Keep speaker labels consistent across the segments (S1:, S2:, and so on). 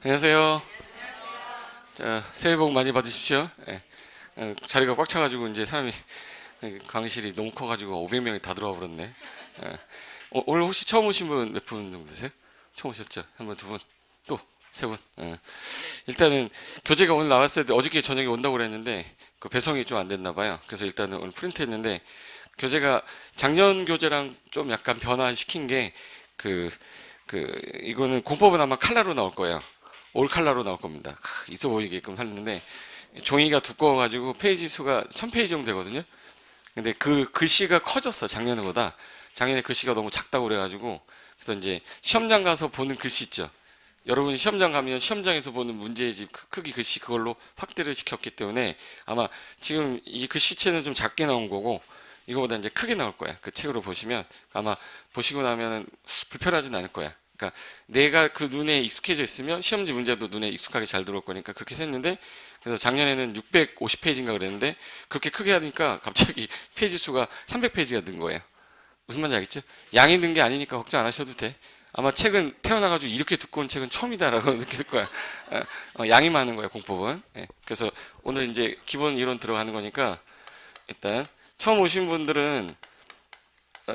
S1: 안녕하세요. 자, 새해 복 많이 받으십시오. 예. 자리가 꽉 차가지고 이제 사람이 강의실이 너무 커가지고 500명이 다 들어와 버렸네. 예. 오늘 혹시 처음 오신 분 몇 분 정도 되세요? 처음 오셨죠? 한 분, 두 분, 또 세 분. 예. 일단은 교재가 오늘 나왔을 때 어저께 저녁에 온다고 그랬는데 그 배송이 좀 안 됐나 봐요. 그래서 일단은 오늘 프린트했는데 교재가 작년 교재랑 좀 약간 변화시킨 게 그 이거는 공법은 아마 칼라로 나올 거예요. 올 칼라로 나올 겁니다. 있어 보이게끔 하는데 종이가 두꺼워가지고 페이지 수가 1000페이지 정도 되거든요. 근데 그 글씨가 커졌어 작년보다. 작년에 글씨가 너무 작다고 그래가지고 그래서 이제 시험장 가서 보는 글씨 있죠. 여러분이 시험장 가면 시험장에서 보는 문제집 크기 글씨 그걸로 확대를 시켰기 때문에 아마 지금 이 글씨체는 좀 작게 나온 거고 이거보다 이제 크게 나올 거야. 그 책으로 보시면 아마 보시고 나면은 불편하진 않을 거야. 그러니까 내가 그 눈에 익숙해져 있으면 시험지 문제도 눈에 익숙하게 잘 들어올 거니까 그렇게 했는데 그래서 작년에는 650페이지인가 그랬는데 그렇게 크게 하니까 갑자기 페이지 수가 300페이지가 는 거예요. 무슨 말인지 알겠죠? 양이 는 게 아니니까 걱정 안 하셔도 돼. 아마 책은 태어나가지고 이렇게 두꺼운 책은 처음이다라고 느낄 거야. 양이 많은 거야, 공법은. 예. 그래서 오늘 이제 기본 이론 들어가는 거니까 일단 처음 오신 분들은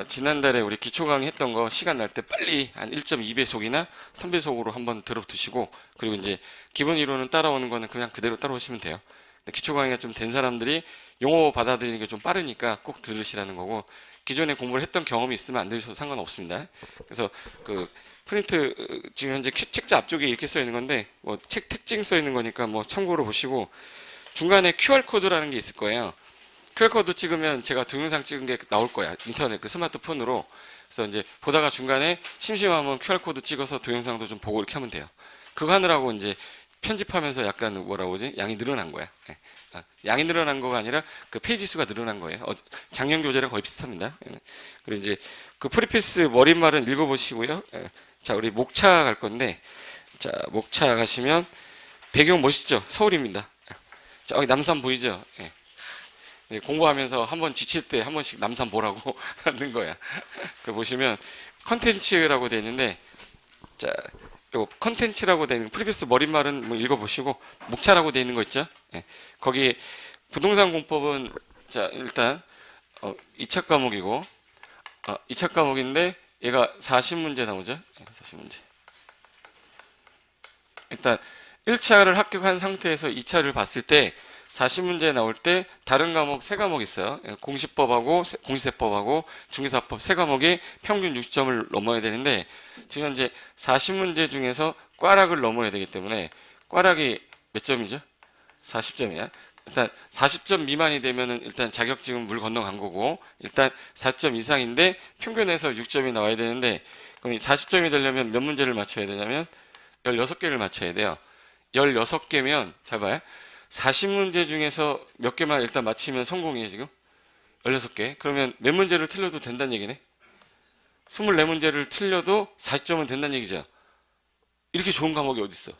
S1: 지난달에 우리 기초 강의 했던 거 시간 날 때 빨리 한 1.2배속이나 3배속으로 한번 들어두시고 그리고 이제 기본 이론은 따라오는 거는 그냥 그대로 따라오시면 돼요. 근데 기초 강의가 좀 된 사람들이 용어 받아들이는 게 좀 빠르니까 꼭 들으시라는 거고 기존에 공부를 했던 경험이 있으면 안 들으셔도 상관없습니다. 그래서 그 프린트 지금 현재 책자 앞쪽에 이렇게 써 있는 건데 뭐 책 특징 써 있는 거니까 뭐 참고로 보시고 중간에 QR 코드라는 게 있을 거예요. QR코드 찍으면 제가 동영상 찍은 게 나올 거야. 인터넷 그 스마트폰으로. 그래서 이제 보다가 중간에 심심하면 QR코드 찍어서 동영상도 좀 보고 이렇게 하면 돼요. 그거 하느라고 이제 편집하면서 약간 뭐라고 하지? 양이 늘어난 거야. 예. 양이 늘어난 거가 아니라 그 페이지 수가 늘어난 거예요. 작년 교재랑 거의 비슷합니다. 예. 그리고 이제 그 프리패스 머릿말은 읽어보시고요. 예. 자, 우리 목차 갈 건데, 자, 목차 가시면 배경 멋있죠? 서울입니다. 자, 여기 남산 보이죠? 예. 공부하면서 한번 지칠 때 한 번씩 남산 보라고 하는 거야. 그 보시면 컨텐츠라고 되어 있는데, 자, 요 컨텐츠라고 되어 있는 프리패스 머릿말은 뭐 읽어보시고 목차라고 되어 있는 거 있죠? 예. 거기 부동산 공법은 자 일단 2차 과목이고 2차 과목인데 얘가 40문제 나오죠? 40문제. 일단 1차를 합격한 상태에서 2차를 봤을 때 40문제 나올 때 다른 과목 3과목 있어요. 공시법하고 공시세법하고 중개사법 3과목이 평균 60점을 넘어야 되는데 지금 현재 40문제 중에서 꽈락을 넘어야 되기 때문에 꽈락이 몇 점이죠? 40점이야. 일단 40점 미만이 되면은 일단 자격증은 물 건너간 거고 일단 4점 이상인데 평균에서 6점이 나와야 되는데 그럼 40점이 되려면 몇 문제를 맞춰야 되냐면 16개를 맞춰야 돼요. 16개면 잘 봐요. 40문제 중에서 몇 개만 일단 맞히면 성공이에요, 지금? 16개. 그러면 몇 문제를 틀려도 된다는 얘기네? 24문제를 틀려도 40점은 된다는 얘기죠. 이렇게 좋은 과목이 어딨어?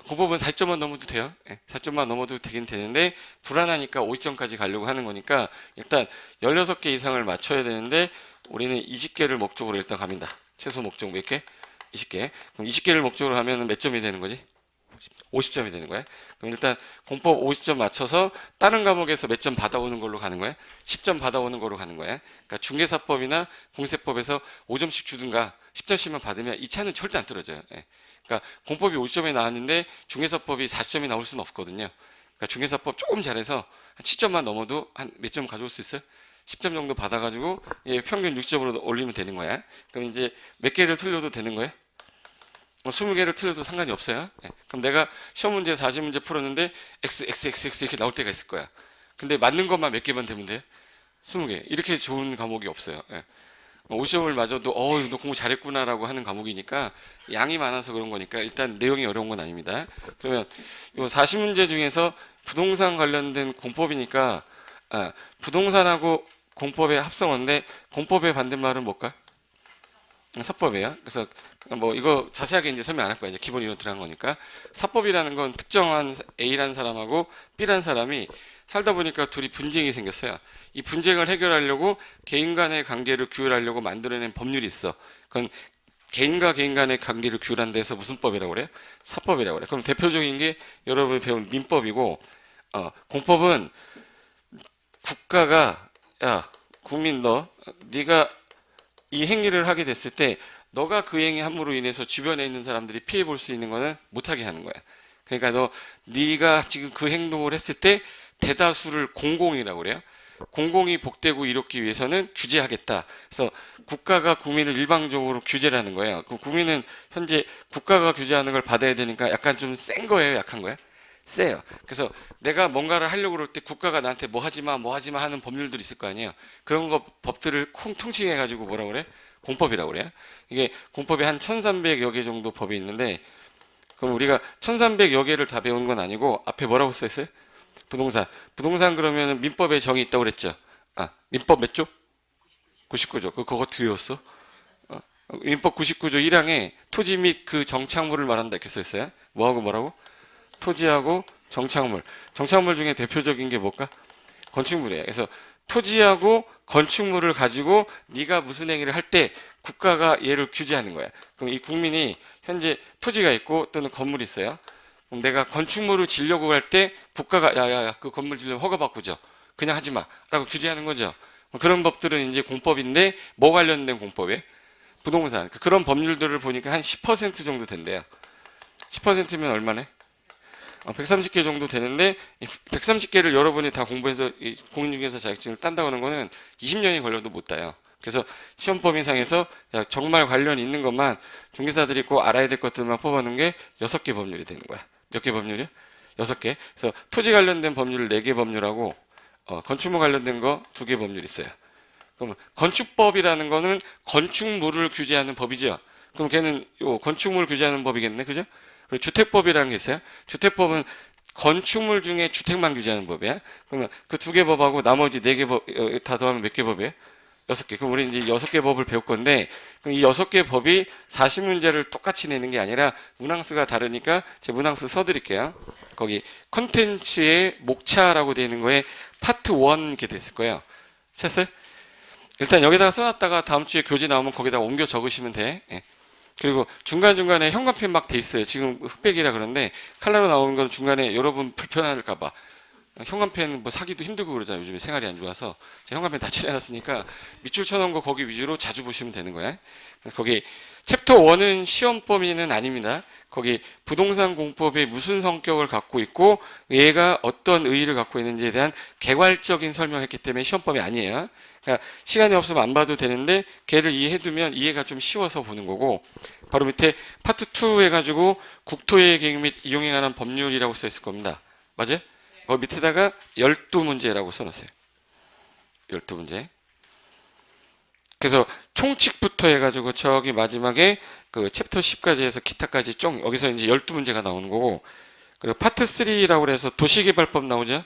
S1: 공법은 4점만 넘어도 돼요. 4점만 넘어도 되긴 되는데 불안하니까 50점까지 가려고 하는 거니까 일단 16개 이상을 맞춰야 되는데 우리는 20개를 목적으로 일단 갑니다. 최소 목적 몇 개? 20개. 그럼 20개를 목적으로 하면 몇 점이 되는 거지? 50점이 되는 거야. 그럼 일단 공법 50점 맞춰서 다른 과목에서 몇 점 받아오는 걸로 가는 거야. 10점 받아오는 걸로 가는 거야. 그러니까 중개사법이나 공세법에서 5점씩 주든가 10점씩만 받으면 2차는 절대 안 떨어져요. 그러니까 공법이 50점이 나왔는데 중개사법이 40점이 나올 수는 없거든요. 그러니까 중개사법 조금 잘해서 한 7점만 넘어도 한 몇 점 가져올 수 있어요? 10점 정도 받아가지고 평균 6점으로 올리면 되는 거야. 그럼 이제 몇 개를 틀려도 되는 거야? 20개를 틀려도 상관이 없어요. 그럼 내가 시험 문제 40문제 풀었는데 X 이렇게 나올 때가 있을 거야. 근데 맞는 것만 몇 개만 되면 돼? 20개. 이렇게 좋은 과목이 없어요. 50점을 맞아도 너 공부 잘했구나라고 하는 과목이니까 양이 많아서 그런 거니까 일단 내용이 어려운 건 아닙니다. 그러면 이 40문제 중에서 부동산 관련된 공법이니까 부동산하고 공법의 합성어인데 공법의 반대말은 뭘까? 사법이에요. 그래서 뭐 이거 자세하게 이제 설명 안 할 거야. 이제 기본 이론 들어간 거니까. 사법이라는 건 특정한 A라는 사람하고 B라는 사람이 살다 보니까 둘이 분쟁이 생겼어요. 이 분쟁을 해결하려고 개인 간의 관계를 규율하려고 만들어낸 법률이 있어. 그건 개인과 개인 간의 관계를 규율한 데서 무슨 법이라고 그래요? 사법이라고 그래요. 그럼 대표적인 게 여러분이 배운 민법이고, 공법은 국가가, 야 국민 네가 이 행위를 하게 됐을 때 너가 그 행위 함으로 인해서 주변에 있는 사람들이 피해 볼 수 있는 거는 못하게 하는 거야. 그러니까 네가 지금 그 행동을 했을 때 대다수를 공공이라고 그래요. 공공이 복되고 이롭기 위해서는 규제하겠다. 그래서 국가가 국민을 일방적으로 규제를 하는 거예요. 그 국민은 현재 국가가 규제하는 걸 받아야 되니까 약간 좀 센 거예요, 약한 거예요? 세요. 그래서 내가 뭔가를 하려고 그럴 때 국가가 나한테 뭐 하지 마, 뭐 하지 마 하는 법률들이 있을 거 아니에요. 그런 거 법들을 통칭해 가지고 뭐라고 그래? 공법이라고 그래요. 이게 공법이 한 1300여 개 정도 법이 있는데, 그럼 우리가 1300여 개를 다 배운 건 아니고 앞에 뭐라고 써 있어요? 부동산 그러면 민법에 정의 있다고 그랬죠. 민법 몇 조? 99조. 그거 어떻게 외웠어? 민법 99조 1항에 토지 및 그 정착물을 말한다 이렇게 써 있어요. 뭐하고 뭐라고? 토지하고 정착물. 정착물 중에 대표적인 게 뭘까? 건축물이에요. 그래서 토지하고 건축물을 가지고 네가 무슨 행위를 할 때 국가가 얘를 규제하는 거야. 그럼 이 국민이 현재 토지가 있고 또는 건물이 있어요. 그럼 내가 건축물을 지려고 할 때 국가가 야야야 그 건물 지려면 허가 받고 줘. 그냥 하지 마라고 규제하는 거죠. 그런 법들은 이제 공법인데 뭐 관련된 공법이에요? 부동산. 그런 법률들을 보니까 한 10% 정도 된대요. 10%면 얼마네? 130개 정도 되는데 130개를 여러분이 다 공부해서 공인중개사 자격증을 딴다고 하는 거는 20년이 걸려도 못 따요. 그래서 시험법인상에서 정말 관련 있는 것만 중개사들이 꼭 알아야 될 것들만 뽑아놓은 게 6개 법률이 되는 거야. 몇 개 법률이요? 6개. 그래서 토지 관련된 법률을 4개 법률하고 건축물 관련된 거 2개 법률이 있어요. 그럼 건축법이라는 거는 건축물을 규제하는 법이죠. 그럼 걔는 요 건축물 규제하는 법이겠네, 그죠? 그리고 주택법이라는 게 있어요. 주택법은 건축물 중에 주택만 규제하는 법이야. 그러면 그 2개 법하고 나머지 4개 법 다 더하면 몇 개 법이에요? 6개. 그럼 우리 이제 6개 법을 배울 건데, 그럼 이 6개 법이 40문제를 똑같이 내는 게 아니라 문항수가 다르니까 제가 문항수 써드릴게요. 거기 컨텐츠의 목차라고 되어 있는 거에 파트 1 이렇게 됐을 거예요. 찾았어요? 일단 여기다가 써놨다가 다음 주에 교재 나오면 거기다가 옮겨 적으시면 돼. 예. 그리고 중간중간에 현관펜 막 돼 있어요. 지금 흑백이라 그런데 칼라로 나오는 건 중간에 여러분 불편할까봐 현관펜 뭐 사기도 힘들고 그러잖아요. 요즘에 생활이 안 좋아서 제가 현관펜 다 칠해놨으니까 밑줄 쳐놓은 거 거기 위주로 자주 보시면 되는 거야. 거기 챕터 1은 시험 범위는 아닙니다. 거기 부동산 공법이 무슨 성격을 갖고 있고 얘가 어떤 의의를 갖고 있는지에 대한 개괄적인 설명했기 때문에 시험 범위 아니에요. 그러니까 시간이 없으면 안 봐도 되는데 걔를 이해해두면 이해가 좀 쉬워서 보는 거고, 바로 밑에 파트 2 해가지고 국토의 계획 및 이용에 관한 법률이라고 써 있을 겁니다. 맞아요? 밑에다가 12문제라고 써놓으세요. 12문제. 그래서 총칙부터 해가지고 저기 마지막에 그 챕터 10까지 해서 기타까지 쫑 여기서 이제 12문제가 나오는 거고, 그리고 파트 3라고 해서 도시개발법 나오죠?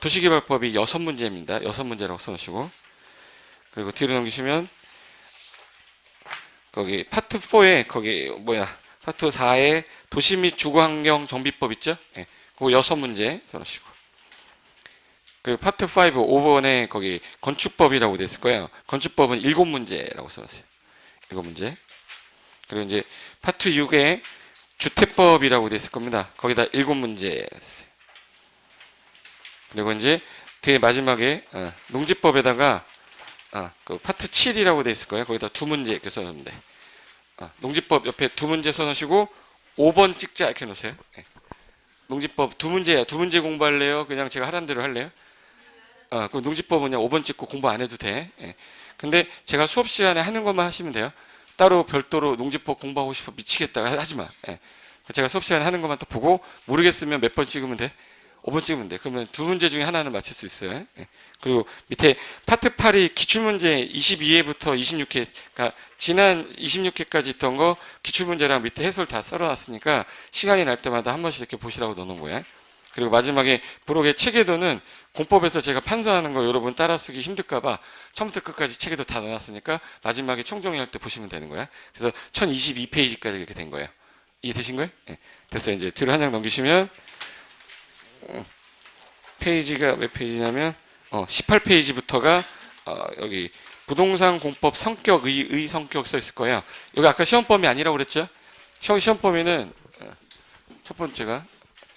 S1: 도시개발법이 6문제입니다. 6문제라고 써놓으시고, 그리고 뒤로 넘기시면 거기 파트 4에 거기 파트 4에 도시 및 주거환경 정비법 있죠? 예. 그거 6문제 써놓으시고, 그리고 파트 5, 5번에 거기 건축법이라고 돼 있을 거예요. 건축법은 7문제라고 써놨어요. 7문제. 그리고 이제 파트 6에 주택법이라고 돼 있을 겁니다. 거기다 7문제. 그리고 이제 뒤에 마지막에 농지법에다가 그 파트 7이라고 돼 있을 거예요. 거기다 2문제 이렇게 써놓으면 돼. 농지법 옆에 2문제 써놓으시고 5번 찍자 이렇게 놓으세요. 네. 농지법 2문제야. 2문제 공부할래요? 그냥 제가 하라는 대로 할래요? 그럼 농지법은 그냥 5번 찍고 공부 안 해도 돼. 예. 근데 제가 수업 시간에 하는 것만 하시면 돼요. 따로 별도로 농지법 공부하고 싶어 미치겠다 하지 마. 예. 제가 수업 시간에 하는 것만 또 보고 모르겠으면 몇 번 찍으면 돼? 5번 찍으면 돼. 그러면 2문제 중에 하나는 맞출 수 있어요. 예. 그리고 밑에 파트 8이 기출문제 22회부터 26회, 그러니까 지난 26회까지 있던 거 기출문제랑 밑에 해설 다 썰어놨으니까 시간이 날 때마다 한 번씩 이렇게 보시라고 넣어놓은 거예요. 그리고 마지막에 부록의 체계도는 공법에서 제가 판서하는 거 여러분 따라쓰기 힘들까봐 처음부터 끝까지 체계도 다 넣어놨으니까 마지막에 총정리할 때 보시면 되는 거야. 그래서 1022페이지까지 이렇게 된 거예요. 이해되신 거예요? 네. 됐어요. 이제 뒤로 한 장 넘기시면 페이지가 몇 페이지냐면 18페이지부터가 여기 부동산 공법 성격의 성격 써 있을 거예요. 여기 아까 시험 범위 아니라고 그랬죠? 시험 범위는 첫 번째가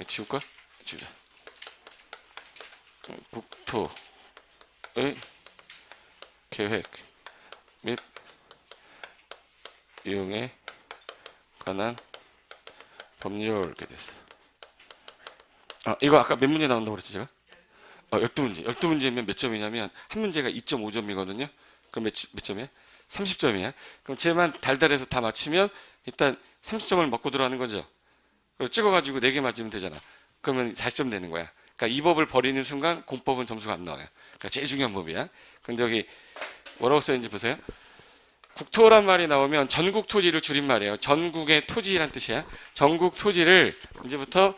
S1: 지울까? 지우자. 국토의 계획 및 이용에 관한 법률 이렇게 됐어. 이거 아까 몇 문제 나온다고 그랬지 제가? 12문제. 12문제면 몇 점이냐면 한 문제가 2.5점이거든요. 그럼 몇 점이야? 30점이야. 그럼 쟤만 달달해서 다 맞히면 일단 30점을 먹고 들어가는 거죠. 찍어가지고 4개 맞으면 되잖아. 그러면 40점 되는 거야. 그러니까 이 법을 버리는 순간 공법은 점수가 안 나와요. 그러니까 제일 중요한 법이야. 근데 여기 뭐라고 써있는지 보세요. 국토란 말이 나오면 전국 토지를 줄인 말이에요. 전국의 토지란 뜻이야. 전국 토지를 이제부터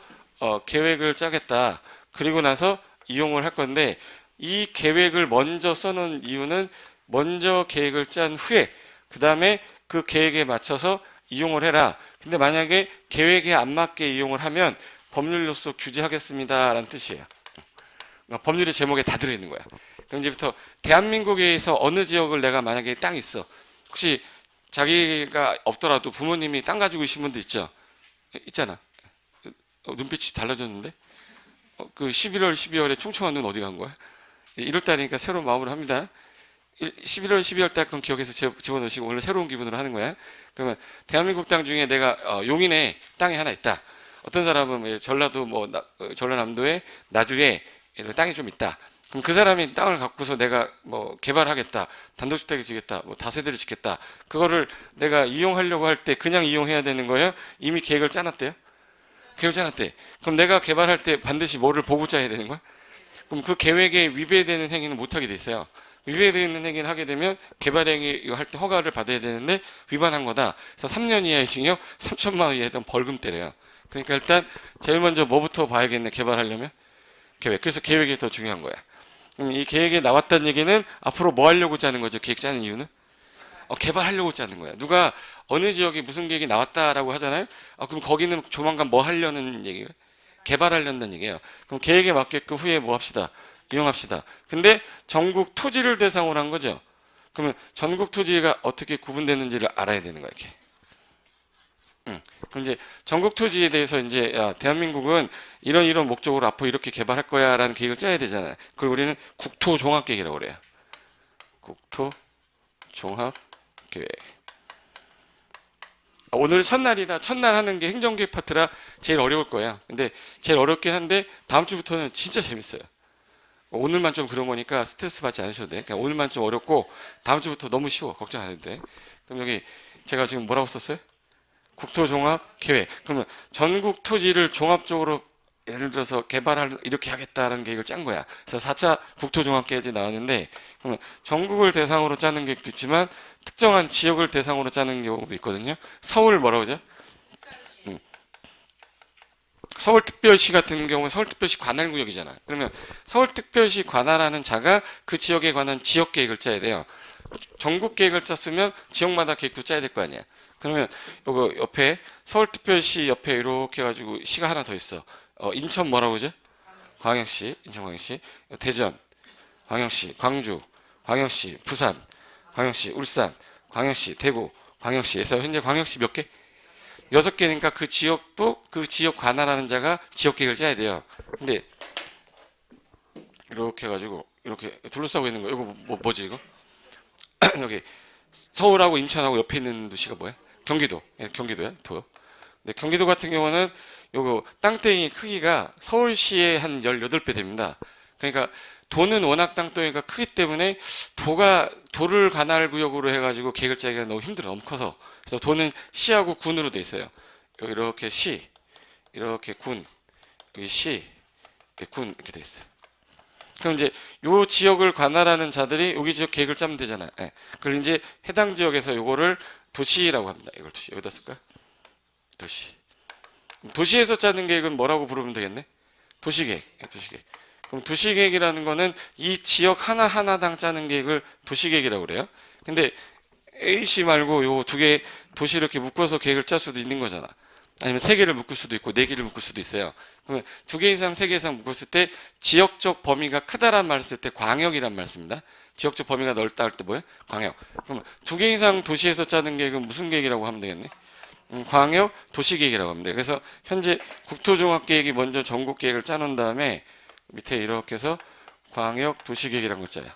S1: 계획을 짜겠다. 그리고 나서 이용을 할 건데 이 계획을 먼저 써놓은 이유는 먼저 계획을 짠 후에 그 다음에 그 계획에 맞춰서 이용을 해라. 근데 만약에 계획에 안 맞게 이용을 하면 법률로서 규제하겠습니다 라는 뜻이에요. 그러니까 법률의 제목에 다 들어있는 거야. 그럼 이제부터 대한민국에서 어느 지역을 내가 만약에 땅이 있어. 혹시 자기가 없더라도 부모님이 땅 가지고 계신 분도 있죠? 있잖아. 눈빛이 달라졌는데? 그 11월, 12월에 총총한 눈 어디 간 거야? 1월 달이니까 새로운 마음으로 합니다. 11월, 12월 달 그럼 기억해서 집어넣으시고 오늘 새로운 기분으로 하는 거야. 그러면 대한민국 땅 중에 내가 용인에 땅이 하나 있다. 어떤 사람은 전라도 전라남도에 나주에 땅이 좀 있다. 그럼 그 사람이 땅을 갖고서 내가 개발하겠다, 단독주택을 지겠다, 다세대를 짓겠다. 그거를 내가 이용하려고 할 때 그냥 이용해야 되는 거예요? 이미 계획을 짜놨대요? 계획을 짜놨대. 그럼 내가 개발할 때 반드시 뭐를 보고 짜야 되는 거야? 그럼 그 계획에 위배되는 행위는 못하게 돼 있어요. 위배되는 행위를 하게 되면 개발행위 할 때 허가를 받아야 되는데 위반한 거다. 그래서 3년 이하의 징역, 3천만 원 이하의 벌금 때려요. 그러니까 일단 제일 먼저 뭐부터 봐야겠네, 개발하려면? 계획. 그래서 계획이 더 중요한 거야. 이 계획에 나왔다는 얘기는 앞으로 뭐 하려고 짜는 거죠? 계획 짜는 이유는? 개발하려고 짜는 거야. 누가 어느 지역에 무슨 계획이 나왔다라고 하잖아요. 그럼 거기는 조만간 뭐 하려는 얘기예요? 개발하려는 얘기예요. 그럼 계획에 맞게끔 후에 뭐 합시다? 이용합시다. 근데 전국 토지를 대상으로 한 거죠. 그러면 전국 토지가 어떻게 구분되는지를 알아야 되는 거야, 이렇게. 그럼 이제 전국 토지에 대해서 이제 대한민국은 이런 목적으로 앞으로 이렇게 개발할 거야라는 계획을 짜야 되잖아요. 그걸 우리는 국토 종합 계획이라고 그래요. 국토 종합 계획. 오늘 첫날이라 첫날 하는 게 행정계획 파트라 제일 어려울 거야. 근데 제일 어렵긴 한데 다음 주부터는 진짜 재밌어요. 오늘만 좀 그런 거니까 스트레스 받지 않으셔도 돼. 그냥 오늘만 좀 어렵고 다음 주부터 너무 쉬워. 걱정 안 해도 돼. 그럼 여기 제가 지금 뭐라고 썼어요? 국토종합계획. 그러면 전국 토지를 종합적으로 예를 들어서 개발할 이렇게 하겠다라는 계획을 짠 거야. 그래서 4차 국토종합계획이 나왔는데 그러면 전국을 대상으로 짜는 계획도 있지만 특정한 지역을 대상으로 짜는 경우도 있거든요. 서울 뭐라고 하죠? 서울특별시 같은 경우는 서울특별시 관할구역이잖아. 그러면 서울특별시 관할하는 자가 그 지역에 관한 지역계획을 짜야 돼요. 전국계획을 짰으면 지역마다 계획도 짜야 될 거 아니야. 그러면 요거 옆에 서울특별시 옆에 이렇게 해가지고 시가 하나 더 있어. 인천 뭐라고 그러죠? 광역시, 인천광역시, 대전, 광역시, 광주, 광역시, 부산, 광역시, 울산, 광역시, 대구, 광역시에서 현재 광역시 몇 개? 6개니까 그 지역도 그 지역 관할하는 자가 지역계획을 짜야 돼요. 근데 이렇게 해가지고 이렇게 둘러싸고 있는 거 이거 뭐지 이거? 여기 서울하고 인천하고 옆에 있는 도시가 뭐야? 경기도. 경기도야? 도요. 근데 경기도 같은 경우는 요거 땅덩이 크기가 서울시의 한 18배 됩니다. 그러니까 도는 워낙 땅덩이가 크기 때문에 도를 관할 구역으로 해가지고 계획을 짜기가 너무 힘들어. 너무 커서. 그래서 도는 시하고 군으로 돼 있어요. 여기 이렇게 시, 이렇게 군, 여기 시, 이렇게 군 이렇게 돼 있어요. 그럼 이제 요 지역을 관할하는 자들이 여기 지역 계획을 짜면 되잖아요. 예. 그걸 이제 해당 지역에서 요거를 도시라고 합니다. 이걸 도시. 여기다 쓸까요? 도시. 도시에서 짜는 계획은 뭐라고 부르면 되겠네? 도시계획. 도시계획. 그럼 도시계획이라는 거는 이 지역 하나하나당 짜는 계획을 도시계획이라고 그래요. 근데 A시 말고 요 두 개 도시 이렇게 묶어서 계획을 짤 수도 있는 거잖아. 아니면 세 개를 묶을 수도 있고 네 개를 묶을 수도 있어요. 그러면 두 개 이상, 세 개 이상 묶었을 때 지역적 범위가 크다란 말을 쓸 때 광역이란 말 씁니다. 지역적 범위가 넓다 할 때 뭐예요? 광역. 그러면 두 개 이상 도시에서 짜는 계획은 무슨 계획이라고 하면 되겠네? 광역 도시계획이라고 하면 돼요. 그래서 현재 국토종합계획이 먼저 전국계획을 짜놓은 다음에 밑에 이렇게 해서 광역 도시계획이라는 걸 짜요.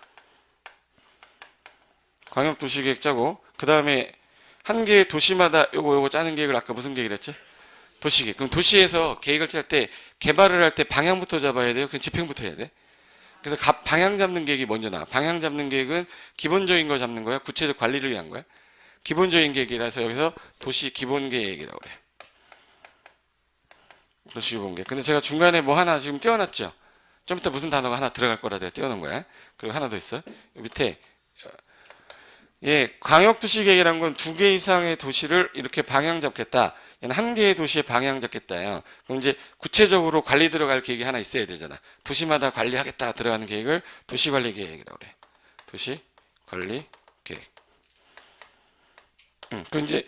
S1: 광역 도시계획 짜고 그 다음에 한 개의 도시마다 요거 짜는 계획을 아까 무슨 계획을 했지? 도시계획. 그럼 도시에서 계획을 짤 때 개발을 할 때 방향부터 잡아야 돼요? 그냥 집행부터 해야 돼? 그래서 방향 잡는 계획이 먼저 나와. 방향 잡는 계획은 기본적인 거 잡는 거야? 구체적 관리를 위한 거야? 기본적인 계획이라서 여기서 도시 기본 계획이라고 그래. 도시 기본 계획. 근데 제가 중간에 뭐 하나 지금 띄워놨죠? 좀 이따 무슨 단어가 하나 들어갈 거라 제가 띄워놓은 거야. 그리고 하나 더 있어. 밑에 예, 광역도시계획이라는 건 두 개 이상의 도시를 이렇게 방향 잡겠다. 얘는 한 개의 도시에 방향 잡겠다요. 그럼 이제 구체적으로 관리 들어갈 계획이 하나 있어야 되잖아. 도시마다 관리하겠다 들어가는 계획을 도시관리계획이라고 그래. 도시관리계획. 그럼 이제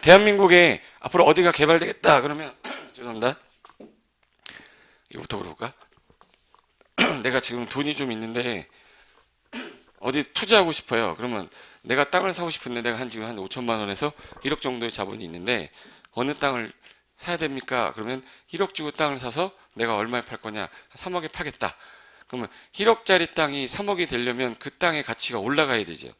S1: 대한민국에 앞으로 어디가 개발되겠다 그러면 죄송합니다. 이거부터 물어볼까? 내가 지금 돈이 좀 있는데 어디 투자하고 싶어요. 그러면 내가 땅을 사고 싶은데 내가 지금 한 5천만 원에서 1억 정도의 자본이 있는데 어느 땅을 사야 됩니까? 그러면 1억 주고 땅을 사서 내가 얼마에 팔 거냐? 3억에 팔겠다. 그러면 1억짜리 땅이 3억이 되려면 그 땅의 가치가 올라가야 되죠.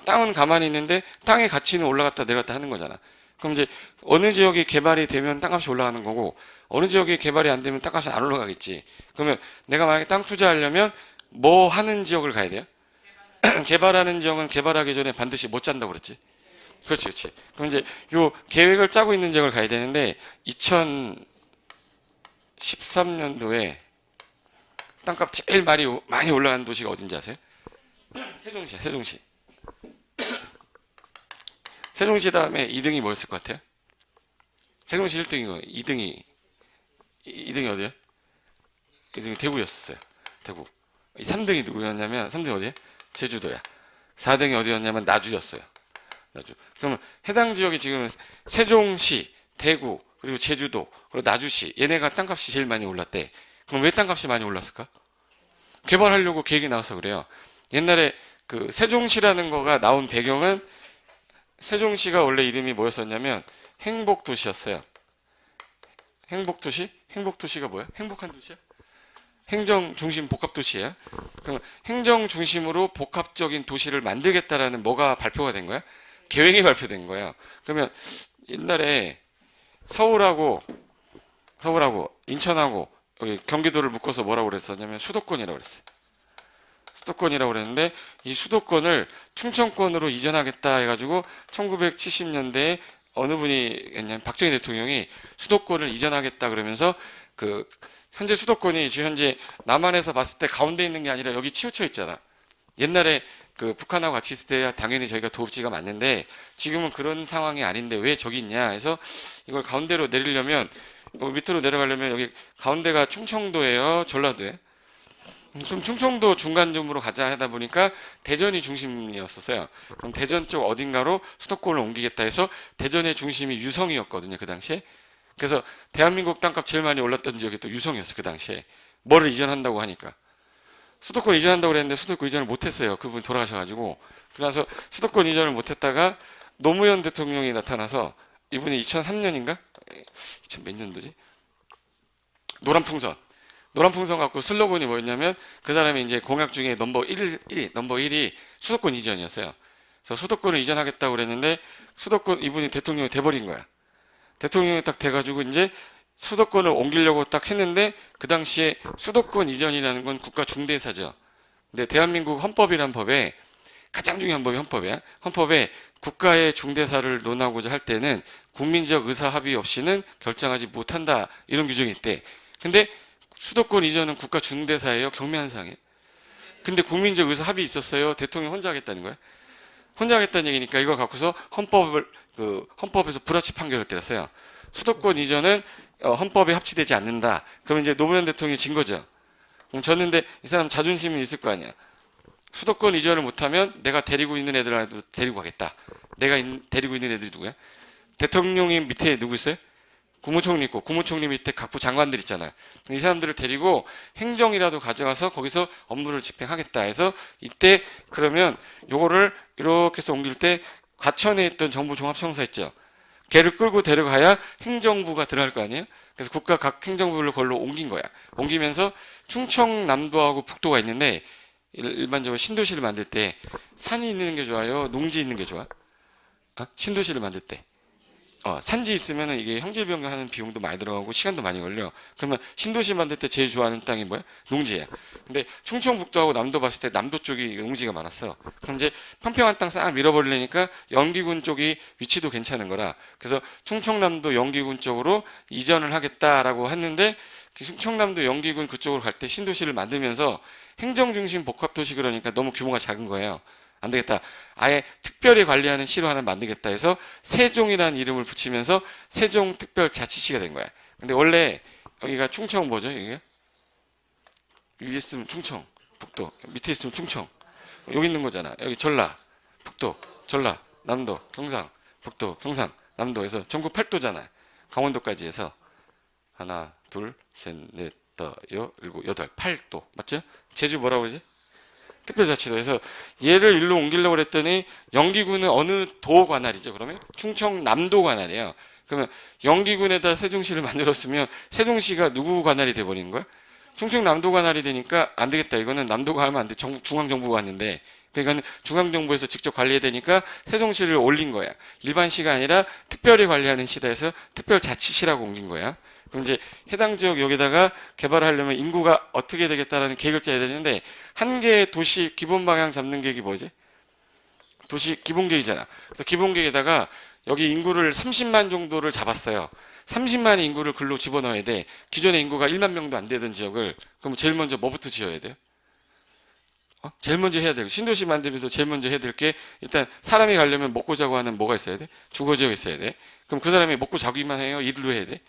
S1: 땅은 가만히 있는데 땅의 가치는 올라갔다 내려갔다 하는 거잖아. 그럼 이제 어느 지역이 개발이 되면 땅값이 올라가는 거고 어느 지역이 개발이 안 되면 땅값이 안 올라가겠지. 그러면 내가 만약에 땅 투자하려면 뭐 하는 지역을 가야 돼요? 개발하는 지역은 개발하기 전에 반드시 못 짠다고 그랬지. 그렇지, 그렇지. 그럼 이제 요 계획을 짜고 있는 지역을 가야 되는데 2013년도에 땅값 제일 많이 올라간 도시가 어딘지 아세요? 세종시야, 세종시. 세종시 다음에 2등이 뭐였을 것 같아요? 세종시 1등이고 2등이 어디야? 2등이 대구였었어요. 대구. 3등이 누구였냐면 3등이 어디야? 제주도야. 4등이 어디였냐면 나주였어요. 나주. 그러면 해당 지역이 지금 세종시, 대구, 그리고 제주도, 그리고 나주시 얘네가 땅값이 제일 많이 올랐대. 그럼 왜 땅값이 많이 올랐을까? 개발하려고 계획이 나와서 그래요. 옛날에 그 세종시라는 거가 나온 배경은 세종시가 원래 이름이 뭐였었냐면 행복도시였어요. 행복도시? 행복도시가 뭐야? 행복한 도시야? 행정중심 복합도시야. 그럼 행정중심으로 복합적인 도시를 만들겠다라는 뭐가 발표가 된 거야? 계획이 발표된 거예요. 그러면 옛날에 서울하고 인천하고 여기 경기도를 묶어서 뭐라고 그랬었냐면 수도권이라고 그랬어요. 수도권이라고 그랬는데 이 수도권을 충청권으로 이전하겠다 해가지고 1970년대에 어느 분이 했냐면 박정희 대통령이 수도권을 이전하겠다 그러면서 그 현재 수도권이 지금 현재 남한에서 봤을 때 가운데 있는 게 아니라 여기 치우쳐 있잖아. 옛날에 그 북한하고 같이 있을 때 당연히 저희가 도읍지가 맞는데 지금은 그런 상황이 아닌데 왜 저기 있냐 해서 이걸 가운데로 내리려면 밑으로 내려가려면 여기 가운데가 충청도예요, 전라도예요? 그럼 충청도 중간점으로 가자 하다 보니까 대전이 중심이었었어요. 그럼 대전 쪽 어딘가로 수도권을 옮기겠다 해서 대전의 중심이 유성이었거든요, 그 당시에. 그래서 대한민국 땅값 제일 많이 올랐던 지역이 또 유성이었어요, 그 당시에. 뭐를 이전한다고 하니까. 수도권 이전한다고 그랬는데 수도권 이전을 못했어요. 그분이 돌아가셔가지고. 그래서 수도권 이전을 못했다가 노무현 대통령이 나타나서 이분이 2003년인가? 2000 몇 년도지? 노란풍선 갖고 슬로건이 뭐였냐면 그 사람이 이제 공약 중에 넘버 1이 수도권 이전이었어요. 그래서 수도권을 이전하겠다고 그랬는데 수도권 이분이 대통령이 돼버린 거야. 대통령이 딱 돼가지고 이제 수도권을 옮기려고 딱 했는데 그 당시에 수도권 이전이라는 건 국가 중대사죠. 근데 대한민국 헌법이란 법에 가장 중요한 법이 헌법이야. 헌법에 국가의 중대사를 논하고자 할 때는 국민적 의사 합의 없이는 결정하지 못한다 이런 규정이 있대. 근데 수도권 이전은 국가 중대사예요, 경미한상이에요. 근데 국민적 의사 합의 있었어요. 대통령 혼자 하겠다는 거야. 혼자 하겠다는 얘기니까 이걸 갖고서 헌법에서 불합치 판결을 때렸어요. 수도권 이전은 헌법에 합치되지 않는다. 그러면 이제 노무현 대통령이 진 거죠. 그럼 졌는데 이 사람 자존심이 있을 거 아니야. 수도권 이전을 못하면 내가 데리고 있는 애들한테도 데리고 가겠다. 내가 데리고 있는 애들이 누구야? 대통령이 밑에 누구 있어요? 국무총리 있고 국무총리 밑에 각부 장관들 있잖아요. 이 사람들을 데리고 행정이라도 가져가서 거기서 업무를 집행하겠다 해서 이때 그러면 요거를 이렇게 해서 옮길 때 과천에 있던 정부 종합청사 있죠. 걔를 끌고 데려가야 행정부가 들어갈 거 아니에요? 그래서 국가 각 행정부를 걸로 옮긴 거야. 옮기면서 충청남도하고 북도가 있는데 일반적으로 신도시를 만들 때 산이 있는 게 좋아요? 농지 있는 게 좋아? 신도시를 만들 때. 산지 있으면 이게 형질 변경하는 비용도 많이 들어가고 시간도 많이 걸려. 그러면 신도시 만들 때 제일 좋아하는 땅이 뭐야? 농지야. 근데 충청북도하고 남도 봤을 때 남도 쪽이 농지가 많았어. 그럼 이제 평평한 땅 싹 밀어버리려니까 영기군 쪽이 위치도 괜찮은 거라. 그래서 충청남도 영기군 쪽으로 이전을 하겠다라고 했는데 그 충청남도 영기군 그쪽으로 갈 때 신도시를 만들면서 행정중심 복합도시 그러니까 너무 규모가 작은 거예요. 안 되겠다. 아예 특별히 관리하는 시로 하나 만들겠다 해서 세종이라는 이름을 붙이면서 세종특별자치시가 된 거야. 근데 원래 여기가 충청 뭐죠? 여기가? 위에 있으면 충청, 북도. 밑에 있으면 충청. 여기 있는 거잖아. 여기 전라, 북도, 전라, 남도, 경상, 북도, 경상, 남도에서 전국 8도잖아. 강원도까지 해서 하나, 둘, 셋, 넷, 다섯, 일곱, 여덟, 8도. 맞죠? 제주 뭐라고 그러지? 특별자치도 해서 얘를 일로 옮기려고 했더니 영기군은 어느 도 관할이죠? 그러면 충청남도 관할이에요. 그러면 영기군에다 세종시를 만들었으면 세종시가 누구 관할이 돼버린 거야? 충청남도 관할이 되니까 안 되겠다. 이거는 남도가 하면 안 돼. 중앙정부가 왔는데 그러니까 중앙정부에서 직접 관리해야 되니까 세종시를 올린 거야. 일반 시가 아니라 특별히 관리하는 시다 해서 특별자치시라고 옮긴 거야. 그럼 이제 해당 지역 여기다가 개발을 하려면 인구가 어떻게 되겠다라는 계획을 짜야 되는데 한 개의 도시 기본 방향 잡는 계획이 뭐지? 도시 기본 계획이잖아. 그래서 기본 계획에다가 여기 인구를 30만 정도를 잡았어요. 30만의 인구를 글로 집어넣어야 돼. 기존의 인구가 1만 명도 안 되던 지역을 그럼 제일 먼저 뭐부터 지어야 돼요? 제일 먼저 해야 돼요. 신도시 만들면서 제일 먼저 해야 될 게 일단 사람이 가려면 먹고 자고 하는 뭐가 있어야 돼? 주거지역이 있어야 돼. 그럼 그 사람이 먹고 자기만 해요? 일로 해야 돼?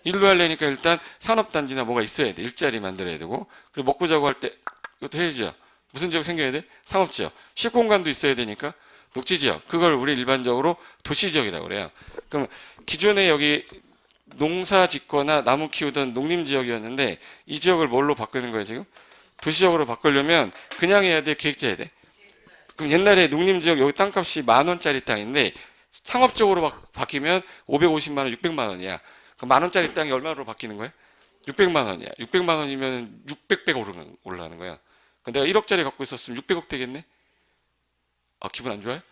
S1: 일로 하려니까 일단 산업단지나 뭐가 있어야 돼. 일자리 만들어야 되고 그리고 먹고 자고 할 때 이것도 해야죠. 무슨 지역 생겨야 돼? 상업지역. 식공간도 있어야 되니까 녹지지역. 그걸 우리 일반적으로 도시지역이라고 그래요. 그럼 기존에 여기 농사 짓거나 나무 키우던 농림지역이었는데 이 지역을 뭘로 바꾸는 거예요 지금? 도시적으로 바꾸려면 그냥 해야 돼? 계획자 해야 돼? 그럼 옛날에 농림지역 여기 땅값이 10,000원짜리 땅인데 상업적으로 바뀌면 550만 원, 600만 원이야. 그럼 10,000원짜리 땅이 얼마로 바뀌는 거야? 600만 원이야. 600만 원이면 600배 올라가는 거야. 내가 1억짜리 갖고 있었으면 600억 되겠네? 기분 안 좋아요?